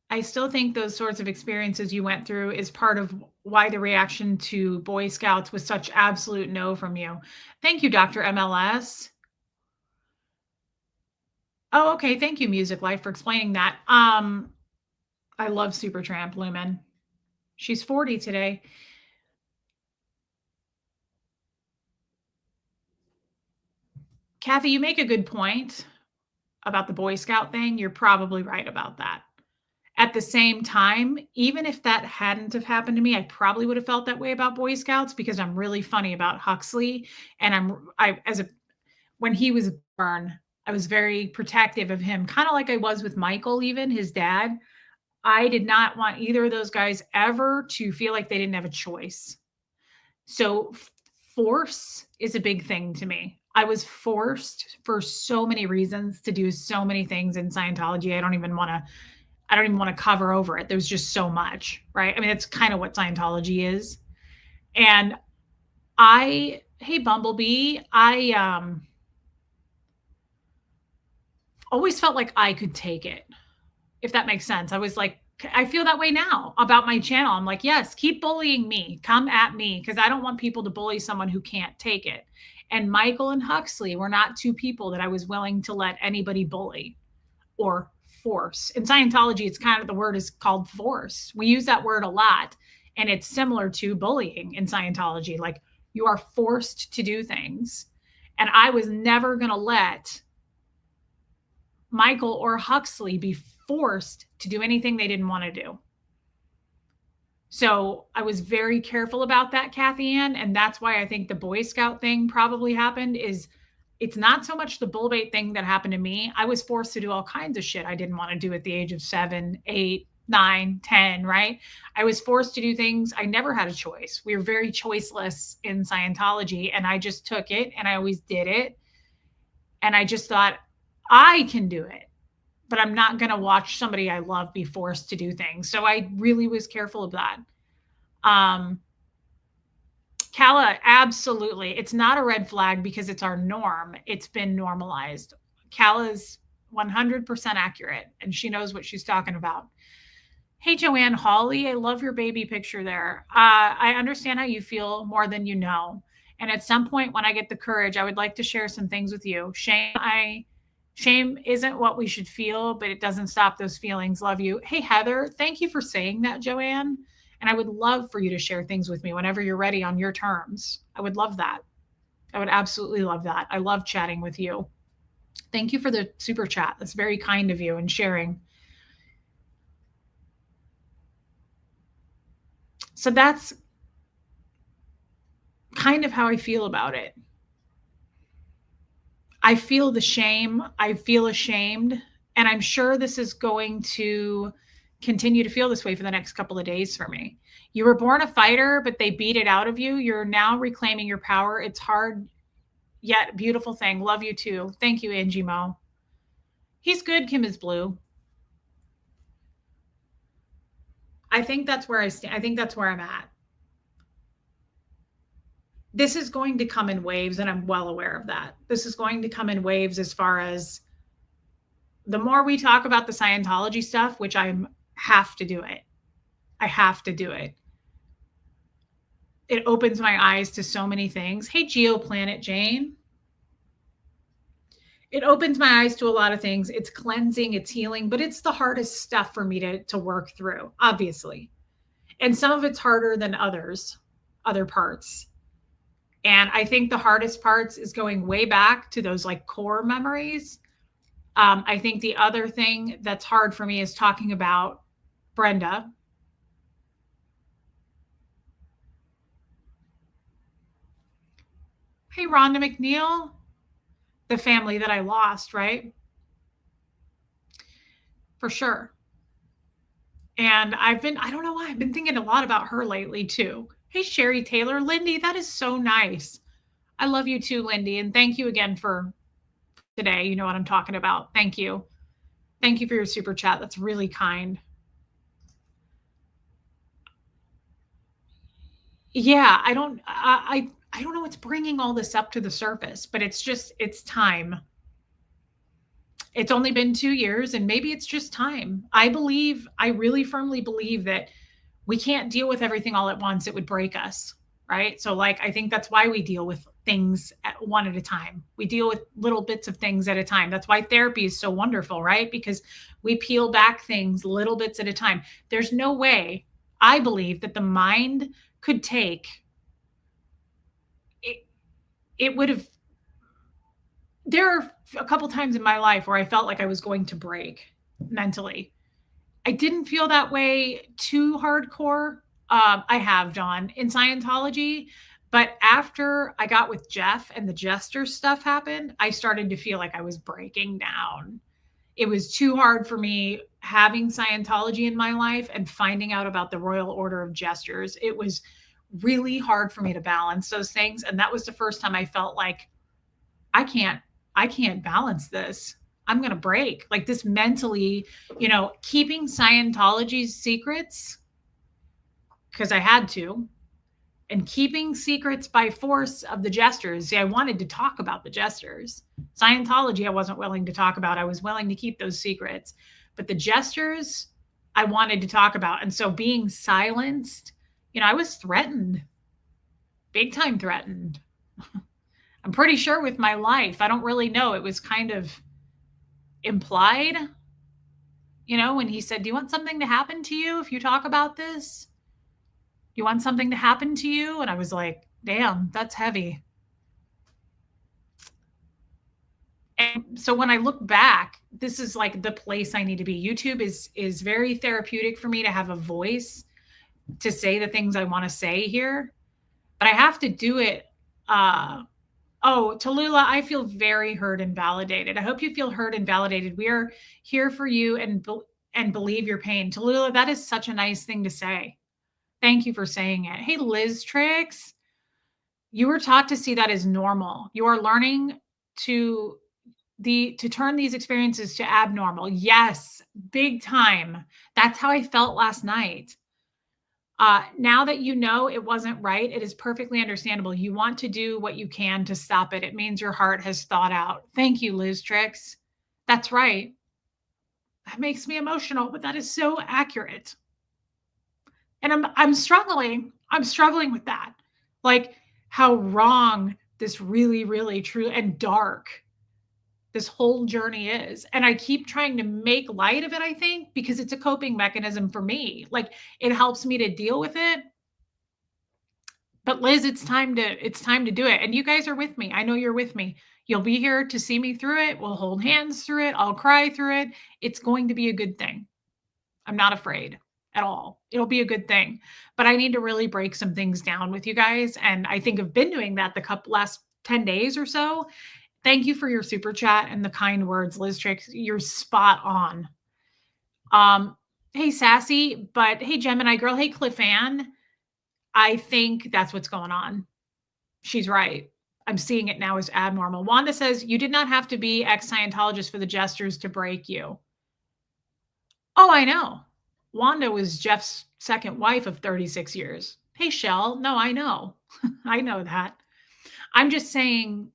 I still think those sorts of experiences you went through is part of why the reaction to Boy Scouts was such absolute no from you. Thank you, Dr. MLS. Oh, okay. Thank you, Music Life, for explaining that. I love Supertramp Lumen. She's 40 today. Kathy, you make a good point about the Boy Scout thing. You're probably right about that. At the same time, even if that hadn't have happened to me, I probably would have felt that way about Boy Scouts because I'm really funny about Huxley. And when he was born, I was very protective of him, kind of like I was with Michael, even his dad. I did not want either of those guys ever to feel like they didn't have a choice. So force is a big thing to me. I was forced for so many reasons to do so many things in Scientology. I don't even want to cover over it. There's just so much, right? I mean, it's kind of what Scientology is. And hey Bumblebee, I always felt like I could take it, if that makes sense. I was like, I feel that way now about my channel. I'm like, yes, keep bullying me. Come at me because I don't want people to bully someone who can't take it. And Michael and Huxley were not two people that I was willing to let anybody bully or force. In Scientology, it's kind of the word is called force. We use that word a lot, and it's similar to bullying in Scientology. Like you are forced to do things. And I was never going to let Michael or Huxley be forced to do anything they didn't want to do. So I was very careful about that, Kathy Ann. And that's why I think the Boy Scout thing probably happened is it's not so much the bull bait thing that happened to me. I was forced to do all kinds of shit I didn't want to do at the age of 7, 8, 9, 10, right? I was forced to do things. I never had a choice. We were very choiceless in Scientology, and I just took it and I always did it. And I just thought, I can do it, but I'm not going to watch somebody I love be forced to do things. So I really was careful of that. Kala, absolutely. It's not a red flag because it's our norm. It's been normalized. Kala's 100% accurate, and she knows what she's talking about. Hey, Joanne Hawley, I love your baby picture there. I understand how you feel more than you know. And at some point when I get the courage, I would like to share some things with you. Shame isn't what we should feel, but it doesn't stop those feelings. Love you. Hey, Heather, thank you for saying that, Joanne. And I would love for you to share things with me whenever you're ready on your terms. I would love that. I would absolutely love that. I love chatting with you. Thank you for the super chat. That's very kind of you and sharing. So that's kind of how I feel about it. I feel the shame. I feel ashamed. And I'm sure this is going to continue to feel this way for the next couple of days for me. You were born a fighter, but they beat it out of you. You're now reclaiming your power. It's hard, yet beautiful thing. Love you too. Thank you, Angie Mo. He's good. Kim is blue. I think that's where I stand. I think that's where I'm at. This is going to come in waves, and I'm well aware of that. This is going to come in waves as far as the more we talk about the Scientology stuff, which I have to do it. I have to do it. It opens my eyes to so many things. Hey, Geoplanet Jane. It opens my eyes to a lot of things. It's cleansing, it's healing, but it's the hardest stuff for me to work through, obviously. And some of it's harder than other parts. And I think the hardest parts is going way back to those like core memories. I think the other thing that's hard for me is talking about Brenda. Hey, Rhonda McNeil, the family that I lost, right? For sure. And I don't know why, I've been thinking a lot about her lately too. Hey, Sherry Taylor, Lindy, that is so nice. I love you too, Lindy. And thank you again for today. You know what I'm talking about. Thank you. Thank you for your super chat. That's really kind. Yeah, I don't know what's bringing all this up to the surface, but it's time. It's only been 2 years, and maybe it's just time. I really firmly believe that we can't deal with everything all at once. It would break us, right? So like, I think that's why we deal with things one at a time. We deal with little bits of things at a time. That's why therapy is so wonderful, right? Because we peel back things little bits at a time. There's no way, I believe, that the mind could take it. It would have, there are a couple times in my life where I felt like I was going to break mentally. I didn't feel that way too hardcore. I have, Dawn, in Scientology, But after I got with Jeff and the jester stuff happened, I started to feel like I was breaking down. It was too hard for me having Scientology in my life and finding out about the Royal Order of Jesters. It was really hard for me to balance those things. And that was the first time I felt like I can't, I can't balance this. I'm going to break like this mentally, keeping Scientology's secrets because I had to, and keeping secrets by force of the jesters. See, I wanted to talk about the jesters. Scientology, I wasn't willing to talk about. I was willing to keep those secrets. But the jesters, I wanted to talk about. And so being silenced, I was threatened, big time threatened. I'm pretty sure with my life. I don't really know. It was kind of implied, when he said, "Do you want something to happen to you if you talk about this? You want something to happen to you?" And I was like, damn, that's heavy. And so when I look back, this is like the place I need to be. YouTube is very therapeutic for me to have a voice to say the things I want to say here, but I have to do it. Tallulah, I feel very heard and validated. I hope you feel heard and validated. We are here for you and believe your pain. Tallulah, that is such a nice thing to say. Thank you for saying it. Hey, Liz Tricks, you were taught to see that as normal. You are learning to turn these experiences to abnormal. Yes, big time. That's how I felt last night. Now that you know it wasn't right, it is perfectly understandable. You want to do what you can to stop it. It means your heart has thought out. Thank you, Liz Tricks. That's right. That makes me emotional, but that is so accurate. And I'm struggling. I'm struggling with that. Like how wrong this really, really true and dark this whole journey is. And I keep trying to make light of it, I think, because it's a coping mechanism for me. Like it helps me to deal with it. But Liz, it's time to do it. And you guys are with me. I know you're with me. You'll be here to see me through it. We'll hold hands through it. I'll cry through it. It's going to be a good thing. I'm not afraid at all. It'll be a good thing. But I need to really break some things down with you guys. And I think I've been doing that the last 10 days or so. Thank you for your super chat and the kind words, Liz Tricks. You're spot on. Hey, Sassy, but hey, Gemini girl. Hey, Cliff Ann. I think that's what's going on. She's right. I'm seeing it now as abnormal. Wanda says, you did not have to be ex-Scientologist for the jesters to break you. Oh, I know. Wanda was Jeff's second wife of 36 years. Hey, Shell. No, I know. I know that. I'm just saying,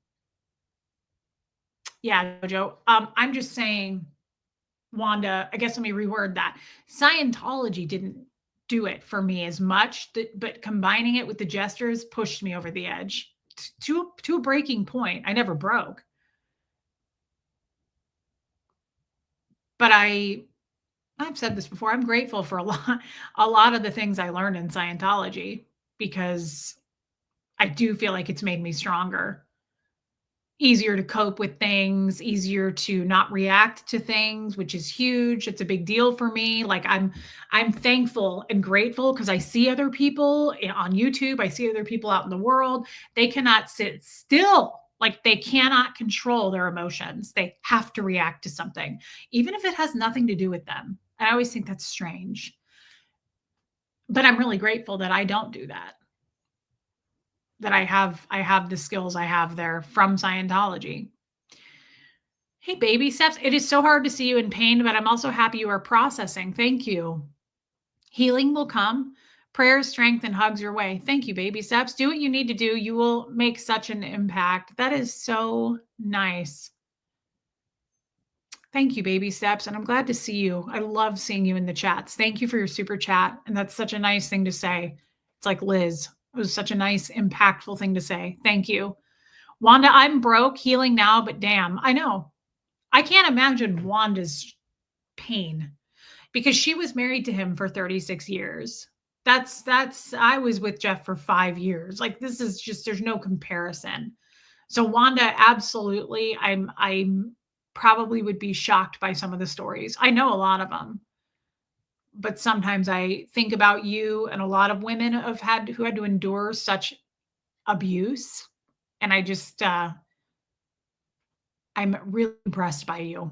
yeah, Jojo. I'm just saying, Wanda, I guess let me reword that. Scientology didn't do it for me as much, but combining it with the jesters pushed me over the edge to a breaking point. I never broke. But I've said this before, I'm grateful for a lot of the things I learned in Scientology because I do feel like it's made me stronger. Easier to cope with things, easier to not react to things, which is huge. It's a big deal for me. Like I'm thankful and grateful because I see other people on YouTube. I see other people out in the world. They cannot sit still. Like they cannot control their emotions. They have to react to something, even if it has nothing to do with them. I always think that's strange. But I'm really grateful that I don't do that. That I have the skills I have there from Scientology. Hey, baby steps. It is so hard to see you in pain, but I'm also happy you are processing. Thank you. Healing will come. Prayers, strength, and hugs your way. Thank you, baby steps. Do what you need to do. You will make such an impact. That is so nice. Thank you, baby steps. And I'm glad to see you. I love seeing you in the chats. Thank you for your super chat. And that's such a nice thing to say. It's like Liz. It was such a nice, impactful thing to say. Thank you. Wanda, I'm broke, healing now, but damn, I know. I can't imagine Wanda's pain because she was married to him for 36 years. I was with Jeff for 5 years. Like this is just, there's no comparison. So Wanda, absolutely. I'm probably would be shocked by some of the stories. I know a lot of them. But sometimes I think about you and a lot of women who had to endure such abuse. And I just, I'm really impressed by you.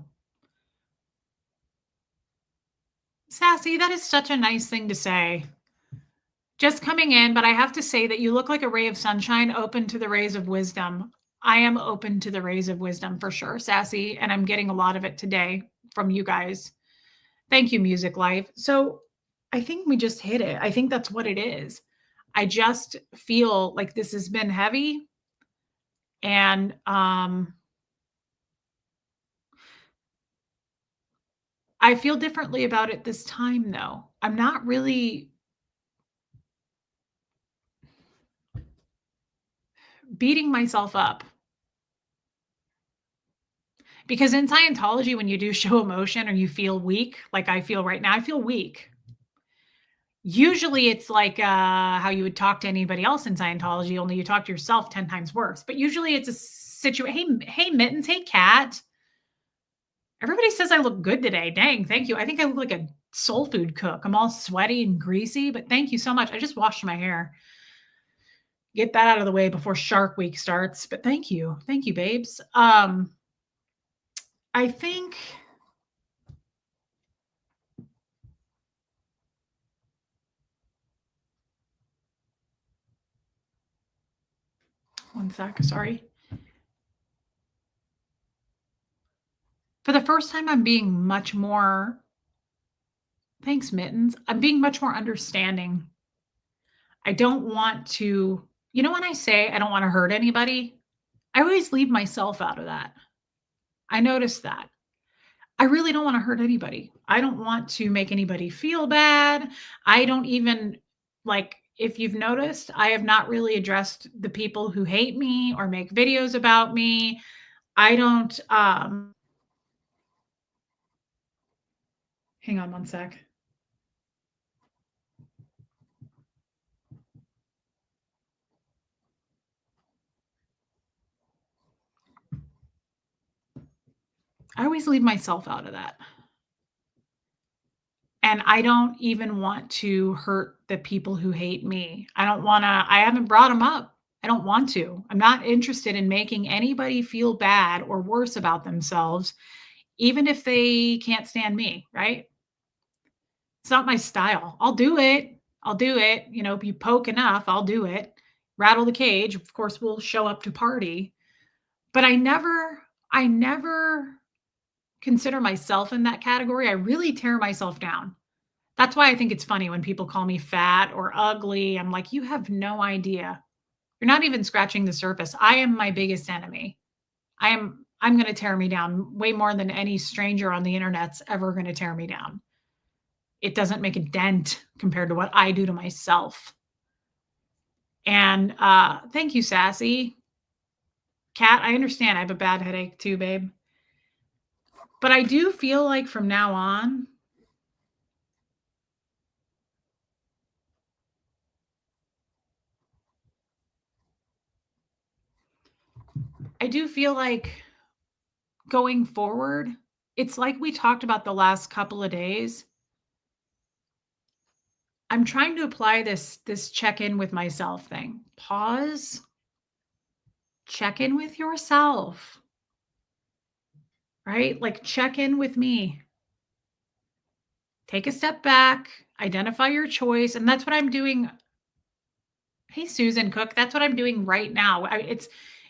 Sassy, that is such a nice thing to say. Just coming in, but I have to say that you look like a ray of sunshine open to the rays of wisdom. I am open to the rays of wisdom for sure, Sassy, and I'm getting a lot of it today from you guys. Thank you, Music Life. So I think we just hit it. I think that's what it is. I just feel like this has been heavy and I feel differently about it this time though. I'm not really beating myself up because in Scientology, when you do show emotion or you feel weak, like I feel right now, I feel weak. Usually it's like how you would talk to anybody else in Scientology, only you talk to yourself 10 times worse. But usually it's a situation. Hey, Mittens. Hey, Cat. Everybody says I look good today. Dang, thank you. I think I look like a soul food cook. I'm all sweaty and greasy, but thank you so much. I just washed my hair. Get that out of the way before Shark Week starts. But thank you. Thank you, babes. I think one sec, sorry. For the first time, I'm being much more, thanks, Mittens. I'm being much more understanding. I don't want to, when I say I don't want to hurt anybody, I always leave myself out of that. I noticed that. I really don't want to hurt anybody. I don't want to make anybody feel bad. I don't even, like, if you've noticed, I have not really addressed the people who hate me or make videos about me. I don't, hang on one sec. I always leave myself out of that. And I don't even want to hurt the people who hate me. I haven't brought them up. I don't want to. I'm not interested in making anybody feel bad or worse about themselves, even if they can't stand me, right? It's not my style. I'll do it. I'll do it. If you poke enough, I'll do it. Rattle the cage. Of course, we'll show up to party. But I never consider myself in that category. I really tear myself down. That's why I think it's funny when people call me fat or ugly. I'm like, you have no idea. You're not even scratching the surface. I am my biggest enemy. I'm going to tear me down way more than any stranger on the internet's ever going to tear me down. It doesn't make a dent compared to what I do to myself. And thank you, Sassy. Kat, I understand I have a bad headache too, babe. But I do feel like from now on, I do feel like going forward, it's like we talked about the last couple of days. I'm trying to apply this check-in with myself thing. Pause, check in with yourself, right? Like check in with me. Take a step back, identify your choice, and that's what I'm doing. Hey, Susan Cook, that's what I'm doing right now.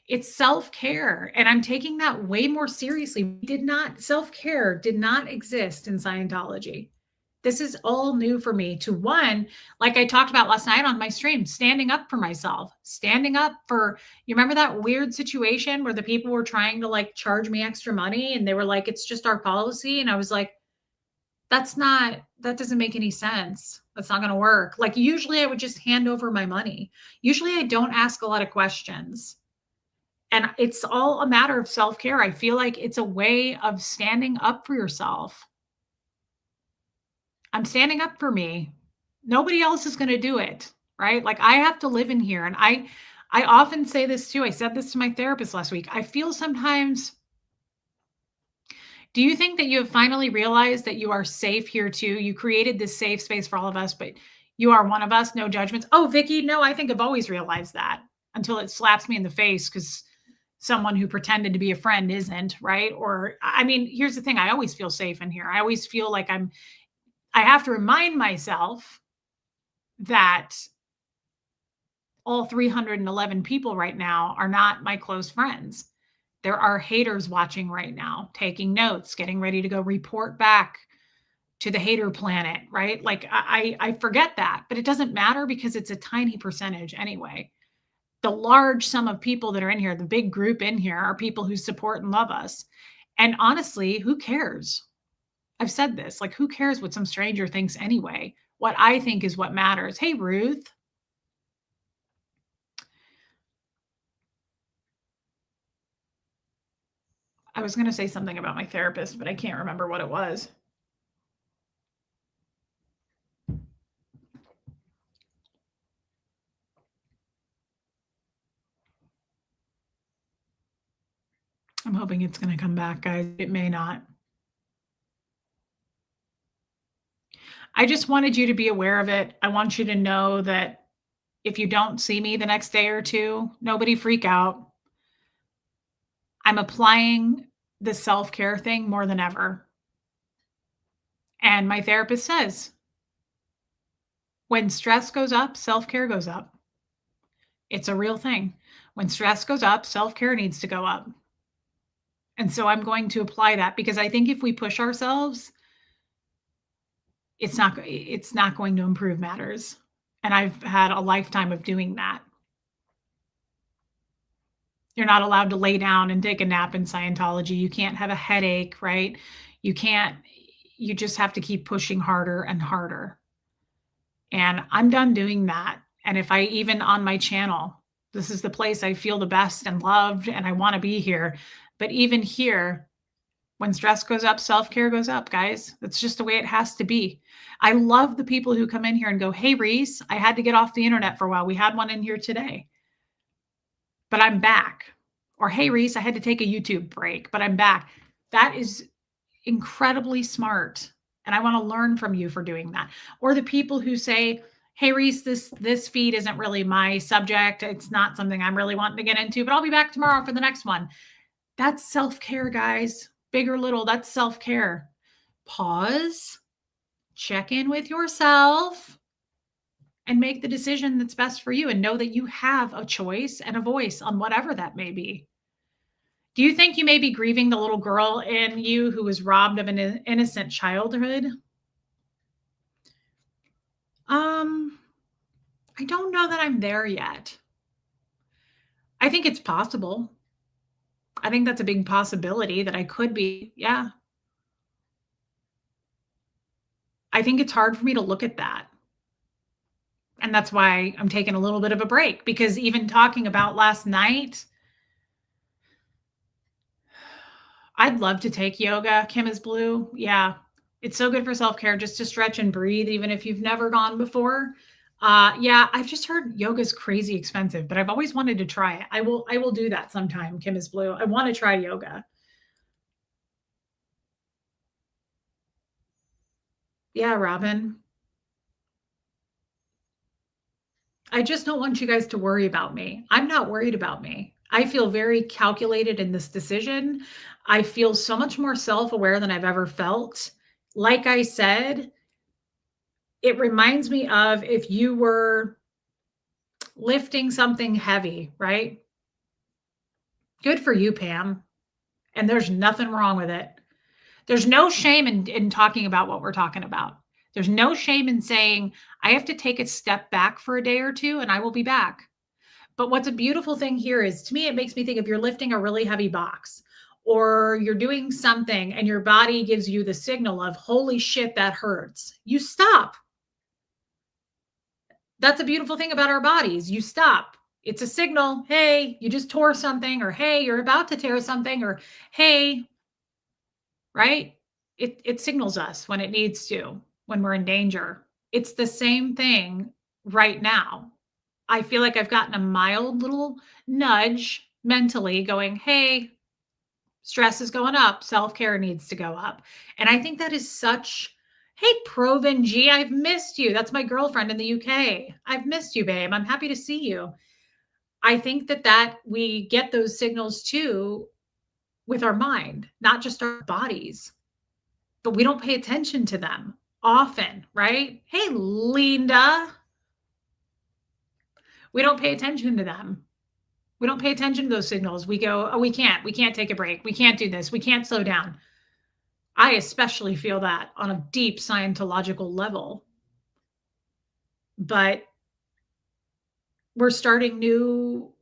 It's self-care, and I'm taking that way more seriously. Self-care did not exist in Scientology. This is all new for me. To one, like I talked about last night on my stream, standing up for myself, standing up for, you remember that weird situation where the people were trying to like charge me extra money and they were like, it's just our policy. And I was like, that doesn't make any sense. That's not going to work. Like usually I would just hand over my money. Usually I don't ask a lot of questions. And it's all a matter of self-care. I feel like it's a way of standing up for yourself. I'm standing up for me. Nobody else is going to do it, right? Like I have to live in here. And I often say this too. I said this to my therapist last week. I feel sometimes, do you think that you have finally realized that you are safe here too? You created this safe space for all of us, but you are one of us, no judgments. Oh, Vicky, no, I think I've always realized that. until it slaps me in the face because someone who pretended to be a friend isn't, right? Or, I mean, here's the thing, I always feel safe in here. I always feel like I have to remind myself that all 311 people right now are not my close friends. There are haters watching right now, taking notes, getting ready to go report back to the hater planet, right? Like I forget that, but it doesn't matter because it's a tiny percentage anyway. The large sum of people that are in here, the big group in here, are people who support and love us. And honestly, who cares? I've said this, like, who cares what some stranger thinks anyway? What I think is what matters. Hey, Ruth. I was going to say something about my therapist, but I can't remember what it was. I'm hoping it's going to come back, guys. It may not. I just wanted you to be aware of it. I want you to know that if you don't see me the next day or two, nobody freak out. I'm applying the self-care thing more than ever. And my therapist says, when stress goes up, self-care goes up. It's a real thing. When stress goes up, self-care needs to go up. And so I'm going to apply that because I think if we push ourselves, it's not going to improve matters. And I've had a lifetime of doing that. You're not allowed to lay down and take a nap in Scientology. You can't have a headache, right? You can't, you just have to keep pushing harder and harder. And I'm done doing that. And if I even on my channel, this is the place I feel the best and loved, and I want to be here. But even here, when stress goes up, self-care goes up, guys. That's just the way it has to be. I love the people who come in here and go, hey, Reese, I had to get off the internet for a while. We had one in here today, but I'm back. Or, hey, Reese, I had to take a YouTube break, but I'm back. That is incredibly smart. And I want to learn from you for doing that. Or the people who say, hey, Reese, this feed isn't really my subject. It's not something I'm really wanting to get into, but I'll be back tomorrow for the next one. That's self-care, guys. Big or little, that's self-care. Pause, check in with yourself, and make the decision that's best for you, and know that you have a choice and a voice on whatever that may be. Do you think you may be grieving the little girl in you who was robbed of an innocent childhood? I don't know that I'm there yet. I think it's possible. I think that's a big possibility that I could be. Yeah. I think it's hard for me to look at that. And that's why I'm taking a little bit of a break, because even talking about last night, I'd love to take yoga. Kim is blue. Yeah. It's so good for self-care just to stretch and breathe, even if you've never gone before. Yeah, I've just heard yoga's crazy expensive, but I've always wanted to try it. I will do that sometime. Kim is blue. I want to try yoga. Yeah, Robin. I just don't want you guys to worry about me. I'm not worried about me. I feel very calculated in this decision. I feel so much more self-aware than I've ever felt. Like I said, it reminds me of if you were lifting something heavy, right? Good for you, Pam. And there's nothing wrong with it. There's no shame in talking about what we're talking about. There's no shame in saying, I have to take a step back for a day or two and I will be back. But what's a beautiful thing here is, to me, it makes me think if you're lifting a really heavy box or you're doing something and your body gives you the signal of, holy shit, that hurts, you stop. That's a beautiful thing about our bodies. You stop. It's a signal. Hey, you just tore something, or hey, you're about to tear something, or hey, right? It signals us when it needs to, when we're in danger. It's the same thing right now. I feel like I've gotten a mild little nudge mentally going, hey, stress is going up. Self-care needs to go up. And I think that is such, hey, Proven G, I've missed you. That's my girlfriend in the UK. I've missed you, babe. I'm happy to see you. I think that we get those signals too with our mind, not just our bodies, but we don't pay attention to them often, right? Hey, Linda, we don't pay attention to them. We don't pay attention to those signals. We go, oh, we can't take a break. We can't do this. We can't slow down. I especially feel that on a deep Scientological level. But we're starting new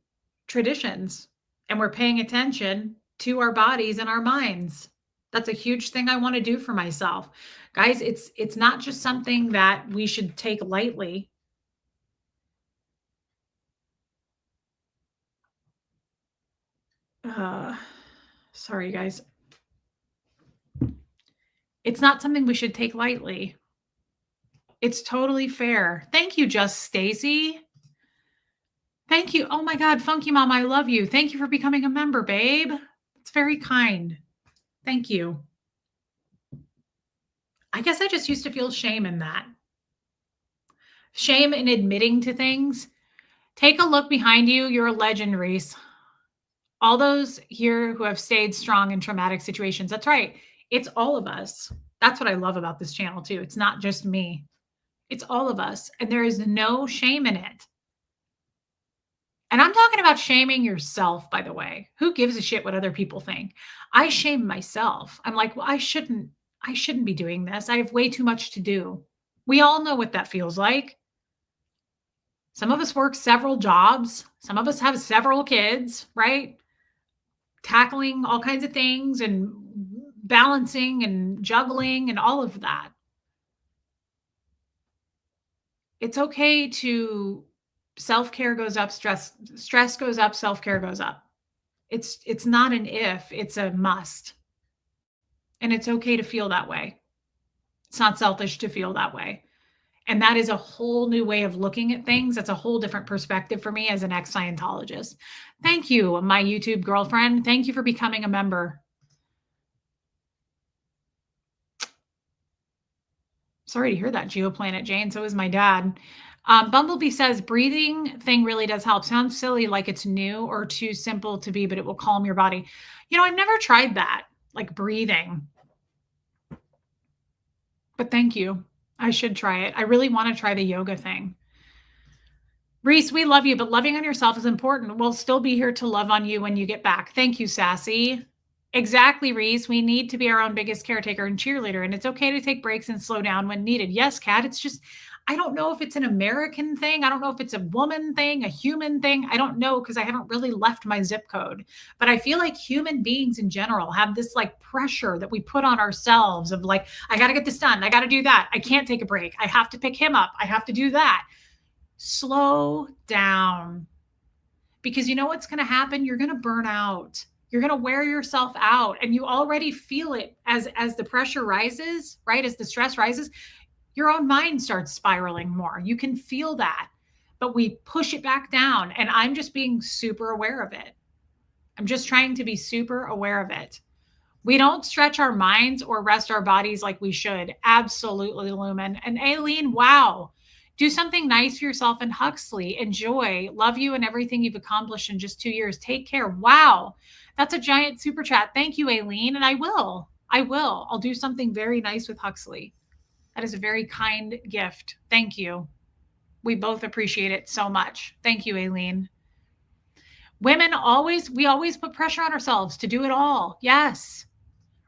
traditions and we're paying attention to our bodies and our minds. That's a huge thing I want to do for myself. Guys, it's not just something that we should take lightly. Uh, sorry, guys. It's not something we should take lightly. It's totally fair. Thank you, Just Stacy. Thank you. Oh my God, Funky Mom, I love you. Thank you for becoming a member, babe. It's very kind. Thank you. I guess I just used to feel shame in that. Shame in admitting to things. Take a look behind you. You're a legend, Reese. All those here who have stayed strong in traumatic situations. That's right. It's all of us. That's what I love about this channel, too. It's not just me. It's all of us. And there is no shame in it. And I'm talking about shaming yourself, by the way. Who gives a shit what other people think? I shame myself. I'm like, well, I shouldn't be doing this. I have way too much to do. We all know what that feels like. Some of us work several jobs. Some of us have several kids, right? Tackling all kinds of things and balancing and juggling and all of that. It's okay to self-care goes up, stress goes up, self-care goes up. It's not an if, it's a must. And it's okay to feel that way. It's not selfish to feel that way. And that is a whole new way of looking at things. That's a whole different perspective for me as an ex-Scientologist. Thank you, my YouTube girlfriend. Thank you for becoming a member. Sorry to hear that, Geoplanet Jane. So is my dad. Bumblebee says, breathing thing really does help. Sounds silly, like it's new or too simple to be, but it will calm your body. You know, I've never tried that, like breathing. But thank you. I should try it. I really want to try the yoga thing. Reese, we love you, but loving on yourself is important. We'll still be here to love on you when you get back. Thank you, Sassy. Exactly, Reese. We need to be our own biggest caretaker and cheerleader, and it's okay to take breaks and slow down when needed. Yes, Kat, it's just, I don't know if it's an American thing. I don't know if it's a woman thing, a human thing. I don't know because I haven't really left my zip code. But I feel like human beings in general have this like pressure that we put on ourselves of like, I got to get this done. I got to do that. I can't take a break. I have to pick him up. I have to do that. Slow down. Because you know what's going to happen? You're going to burn out. You're going to wear yourself out, and you already feel it as the pressure rises, right? As the stress rises, your own mind starts spiraling more. You can feel that, but we push it back down. And I'm just being super aware of it. I'm just trying to be super aware of it. We don't stretch our minds or rest our bodies like we should. Absolutely, Lumen. And Aileen, wow. Do something nice for yourself. And Huxley, enjoy. Love you and everything you've accomplished in just 2 years. Take care. Wow. That's a giant super chat. Thank you, Aileen. And I will. I'll do something very nice with Huxley. That is a very kind gift. Thank you. We both appreciate it so much. Thank you, Aileen. Women we always put pressure on ourselves to do it all. Yes.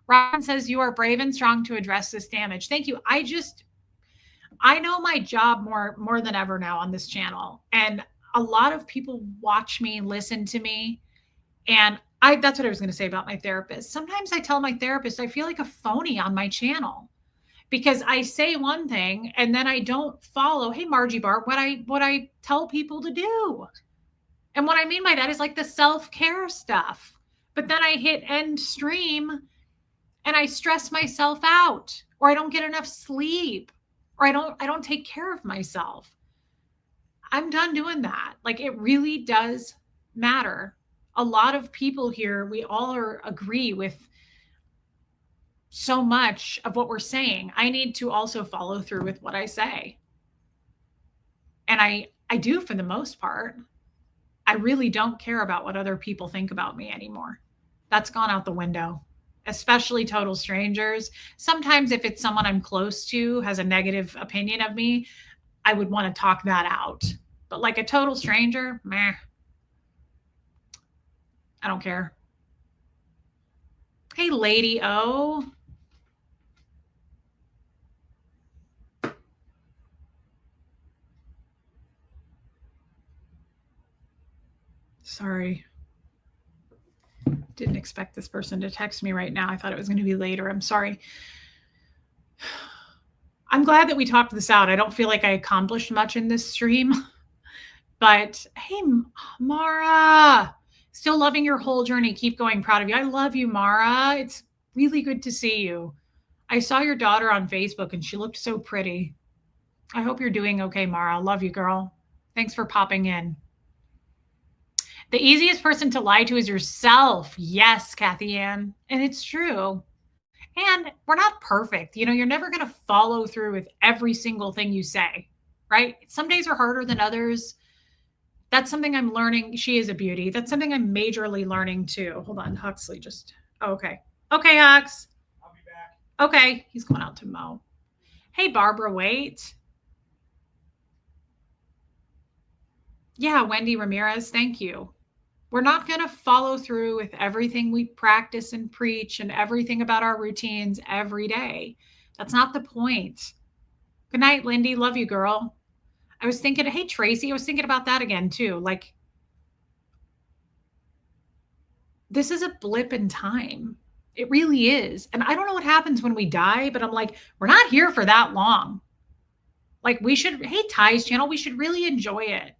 Robin says you are brave and strong to address this damage. Thank you. I know my job more than ever now on this channel. And a lot of people watch me, listen to me. And that's what I was going to say about my therapist. Sometimes I tell my therapist, I feel like a phony on my channel because I say one thing and then I don't follow, hey, Margie Bart, what I tell people to do. And what I mean by that is like the self-care stuff. But then I hit end stream and I stress myself out, or I don't get enough sleep, or I don't take care of myself. I'm done doing that. Like it really does matter. A lot of people here, we all agree with so much of what we're saying. I need to also follow through with what I say. And I do for the most part. I really don't care about what other people think about me anymore. That's gone out the window, especially total strangers. Sometimes, if it's someone I'm close to has a negative opinion of me, I would want to talk that out. But like a total stranger, meh, I don't care. Hey, Lady O. Sorry. Didn't expect this person to text me right now. I thought it was going to be later. I'm sorry. I'm glad that we talked this out. I don't feel like I accomplished much in this stream. But hey, Mara, still loving your whole journey. Keep going. Proud of you. I love you, Mara. It's really good to see you. I saw your daughter on Facebook and she looked so pretty. I hope you're doing okay, Mara. Love you, girl. Thanks for popping in. The easiest person to lie to is yourself. Yes, Kathy Ann. And it's true. And we're not perfect. You know, you're never going to follow through with every single thing you say, right? Some days are harder than others. That's something I'm learning. She is a beauty. That's something I'm majorly learning too. Hold on. Huxley just, oh, okay. Okay, Hux. I'll be back. Okay. He's going out to mow. Hey, Barbara, wait. Yeah, Wendy Ramirez, thank you. We're not going to follow through with everything we practice and preach and everything about our routines every day. That's not the point. Good night, Lindy. Love you, girl. I was thinking, hey, Tracy, I was thinking about that again, too. Like, this is a blip in time. It really is. And I don't know what happens when we die, but I'm like, we're not here for that long. Like, we should, hey, Ty's channel, we should really enjoy it.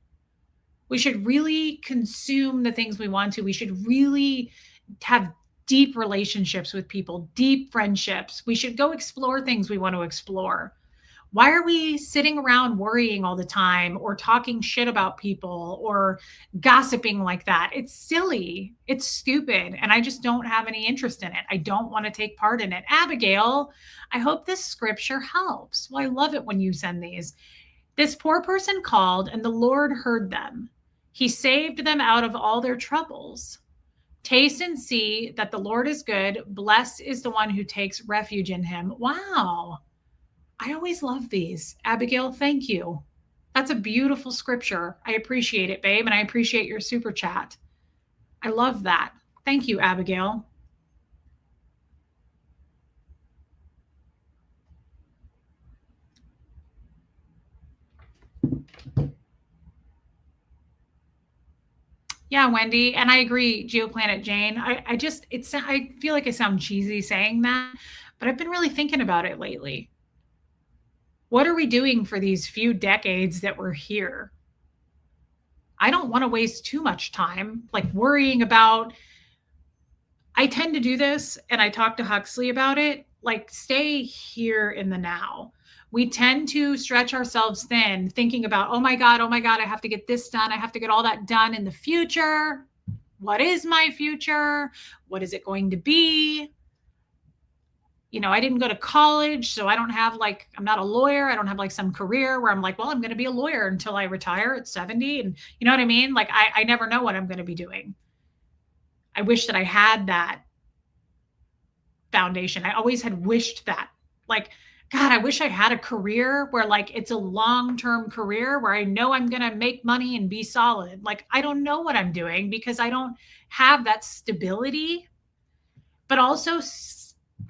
We should really consume the things we want to. We should really have deep relationships with people, deep friendships. We should go explore things we want to explore. Why are we sitting around worrying all the time or talking shit about people or gossiping like that? It's silly. It's stupid. And I just don't have any interest in it. I don't want to take part in it. Abigail, I hope this scripture helps. Well, I love it when you send these. This poor person called and the Lord heard them. He saved them out of all their troubles. Taste and see that the Lord is good. Blessed is the one who takes refuge in him. Wow. I always love these. Abigail, thank you. That's a beautiful scripture. I appreciate it, babe. And I appreciate your super chat. I love that. Thank you, Abigail. Yeah, Wendy, and I agree, GeoPlanet Jane. I feel like I sound cheesy saying that, but I've been really thinking about it lately. What are we doing for these few decades that we're here? I don't want to waste too much time like worrying about. I tend to do this, and I talk to Huxley about it, like stay here in the now. We tend to stretch ourselves thin thinking about, oh my God, I have to get this done. I have to get all that done in the future. What is my future? What is it going to be? You know, I didn't go to college, so I don't have like, I'm not a lawyer. I don't have like some career where I'm like, well, I'm going to be a lawyer until I retire at 70. And you know what I mean? Like, I never know what I'm going to be doing. I wish that I had that foundation. I always had wished that. Like, God, I wish I had a career where like it's a long-term career where I know I'm going to make money and be solid. Like, I don't know what I'm doing because I don't have that stability, but also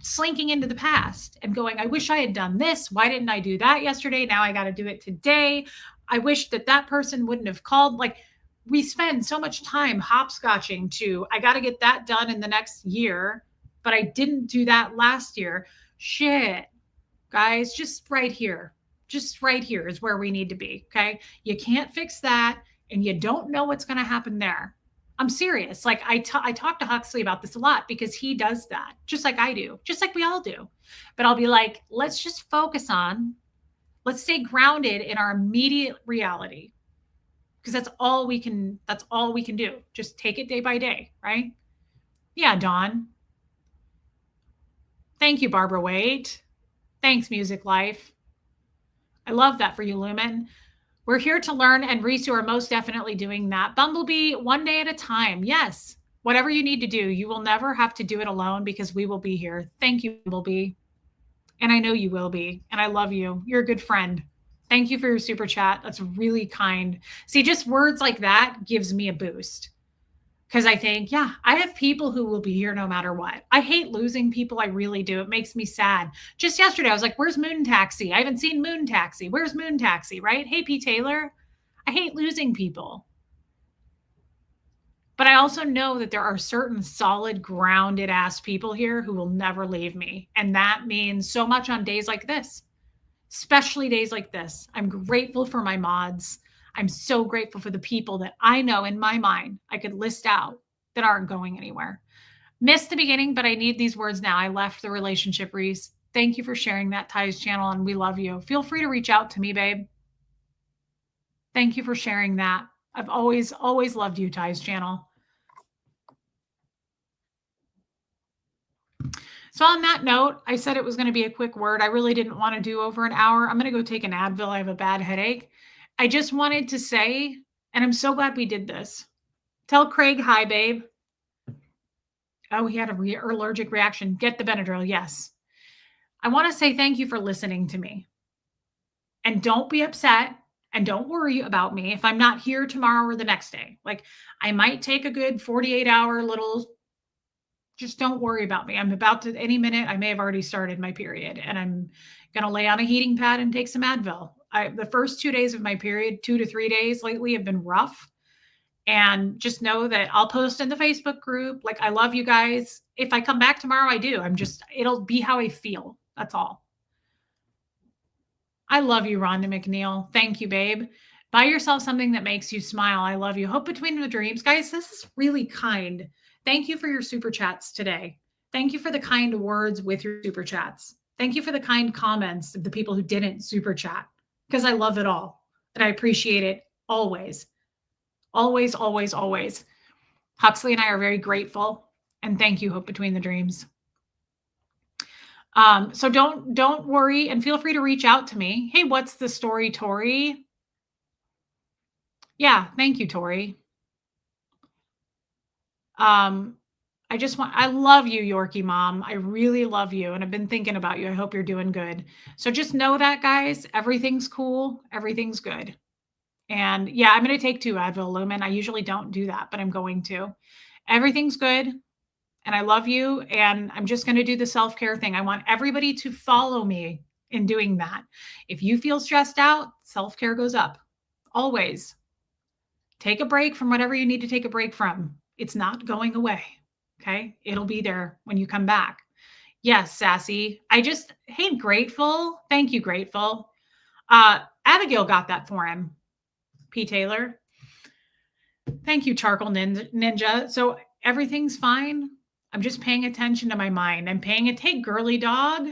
slinking into the past and going, I wish I had done this. Why didn't I do that yesterday? Now I got to do it today. I wish that that person wouldn't have called. Like, we spend so much time hopscotching to, I got to get that done in the next year, but I didn't do that last year. Shit, guys, just right here is where we need to be. Okay. You can't fix that. And you don't know what's going to happen there. I'm serious. Like I talk to Huxley about this a lot because he does that just like I do, just like we all do. But I'll be like, let's just focus on, let's stay grounded in our immediate reality. Because that's all we can do. Just take it day by day, right? Yeah, Dawn. Thank you, Barbara Waite. Thanks, Music Life. I love that for you, Lumen. We're here to learn, and Reese, you are most definitely doing that. Bumblebee, one day at a time. Yes. Whatever you need to do, you will never have to do it alone because we will be here. Thank you, Bumblebee. And I know you will be. And I love you. You're a good friend. Thank you for your super chat. That's really kind. See, just words like that gives me a boost. Because I think, yeah, I have people who will be here no matter what. I hate losing people. I really do. It makes me sad. Just yesterday, I was like, where's Moon Taxi? I haven't seen Moon Taxi. Where's Moon Taxi? Right? Hey, P. Taylor. I hate losing people. But I also know that there are certain solid, grounded ass people here who will never leave me. And that means so much on days like this, especially days like this. I'm grateful for my mods. I'm so grateful for the people that I know in my mind I could list out that aren't going anywhere. Missed the beginning, but I need these words now. I left the relationship, Reese. Thank you for sharing that, Ty's channel, and we love you. Feel free to reach out to me, babe. Thank you for sharing that. I've always loved you, Ty's channel. So on that note, I said it was going to be a quick word. I really didn't want to do over an hour. I'm going to go take an Advil. I have a bad headache. I just wanted to say, and I'm so glad we did this. Tell Craig hi, babe. Oh, he had a allergic reaction. Get the Benadryl. Yes. I want to say thank you for listening to me. And don't be upset and don't worry about me if I'm not here tomorrow or the next day. Like I might take a good 48-hour little, just don't worry about me. I'm about to, any minute, I may have already started my period and I'm going to lay on a heating pad and take some Advil. The first 2 days of my period, 2 to 3 days lately have been rough. And just know that I'll post in the Facebook group. Like, I love you guys. If I come back tomorrow, I do. It'll be how I feel. That's all. I love you, Rhonda McNeil. Thank you, babe. Buy yourself something that makes you smile. I love you. Hope between the dreams. Guys, this is really kind. Thank you for your super chats today. Thank you for the kind words with your super chats. Thank you for the kind comments of the people who didn't super chat, because I love it all and I appreciate it always. Always, always, always. Huxley and I are very grateful. And thank you, Hope Between the Dreams. So don't worry and feel free to reach out to me. Hey, what's the story, Tori? Yeah, thank you, Tori. I love you, Yorkie mom. I really love you. And I've been thinking about you. I hope you're doing good. So just know that, guys, everything's cool. Everything's good. And yeah, I'm going to take 2 Advil Lumen. I usually don't do that, but I'm going to. Everything's good. And I love you. And I'm just going to do the self-care thing. I want everybody to follow me in doing that. If you feel stressed out, self-care goes up. Always. Take a break from whatever you need to take a break from. It's not going away. Okay. It'll be there when you come back. Yes, Sassy. Hey, Grateful. Thank you, Grateful. Abigail got that for him. P. Taylor. Thank you, Charcoal Ninja. So everything's fine. I'm just paying attention to my mind. I'm paying it. Hey, girly dog.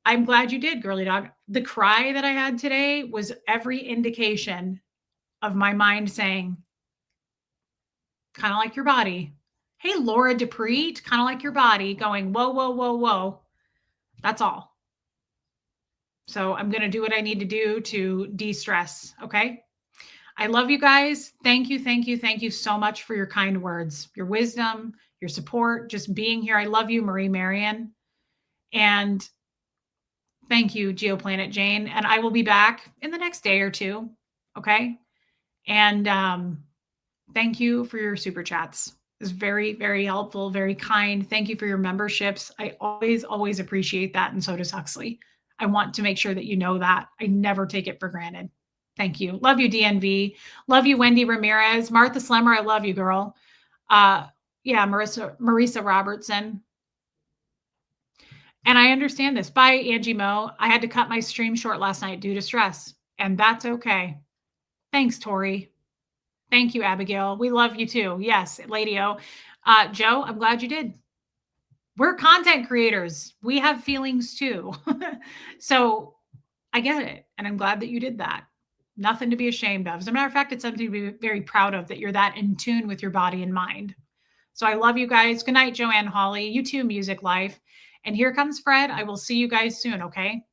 I'm glad you did, girly dog. The cry that I had today was every indication of my mind saying, kind of like your body. Hey, Laura Dupree, kind of like your body going, whoa, whoa, whoa, whoa. That's all. So I'm going to do what I need to do to de-stress. Okay. I love you guys. Thank you. Thank you. Thank you so much for your kind words, your wisdom, your support, just being here. I love you, Marie Marion. And thank you, Geoplanet Jane. And I will be back in the next day or two. Okay. And thank you for your super chats. It's very, very helpful, very kind. Thank you for your memberships. I always, always appreciate that. And so does Huxley. I want to make sure that you know that. I never take it for granted. Thank you. Love you, DNV. Love you, Wendy Ramirez. Martha Slemmer, I love you, girl. Yeah, Marisa Robertson. And I understand this. Bye, Angie Mo. I had to cut my stream short last night due to stress, and that's okay. Thanks, Tori. Thank you, Abigail. We love you too. Yes, Lady O. Joe, I'm glad you did. We're content creators. We have feelings too. So I get it. And I'm glad that you did that. Nothing to be ashamed of. As a matter of fact, it's something to be very proud of, that you're that in tune with your body and mind. So I love you guys. Good night, Joanne Hawley. You too, Music Life. And here comes Fred. I will see you guys soon, okay?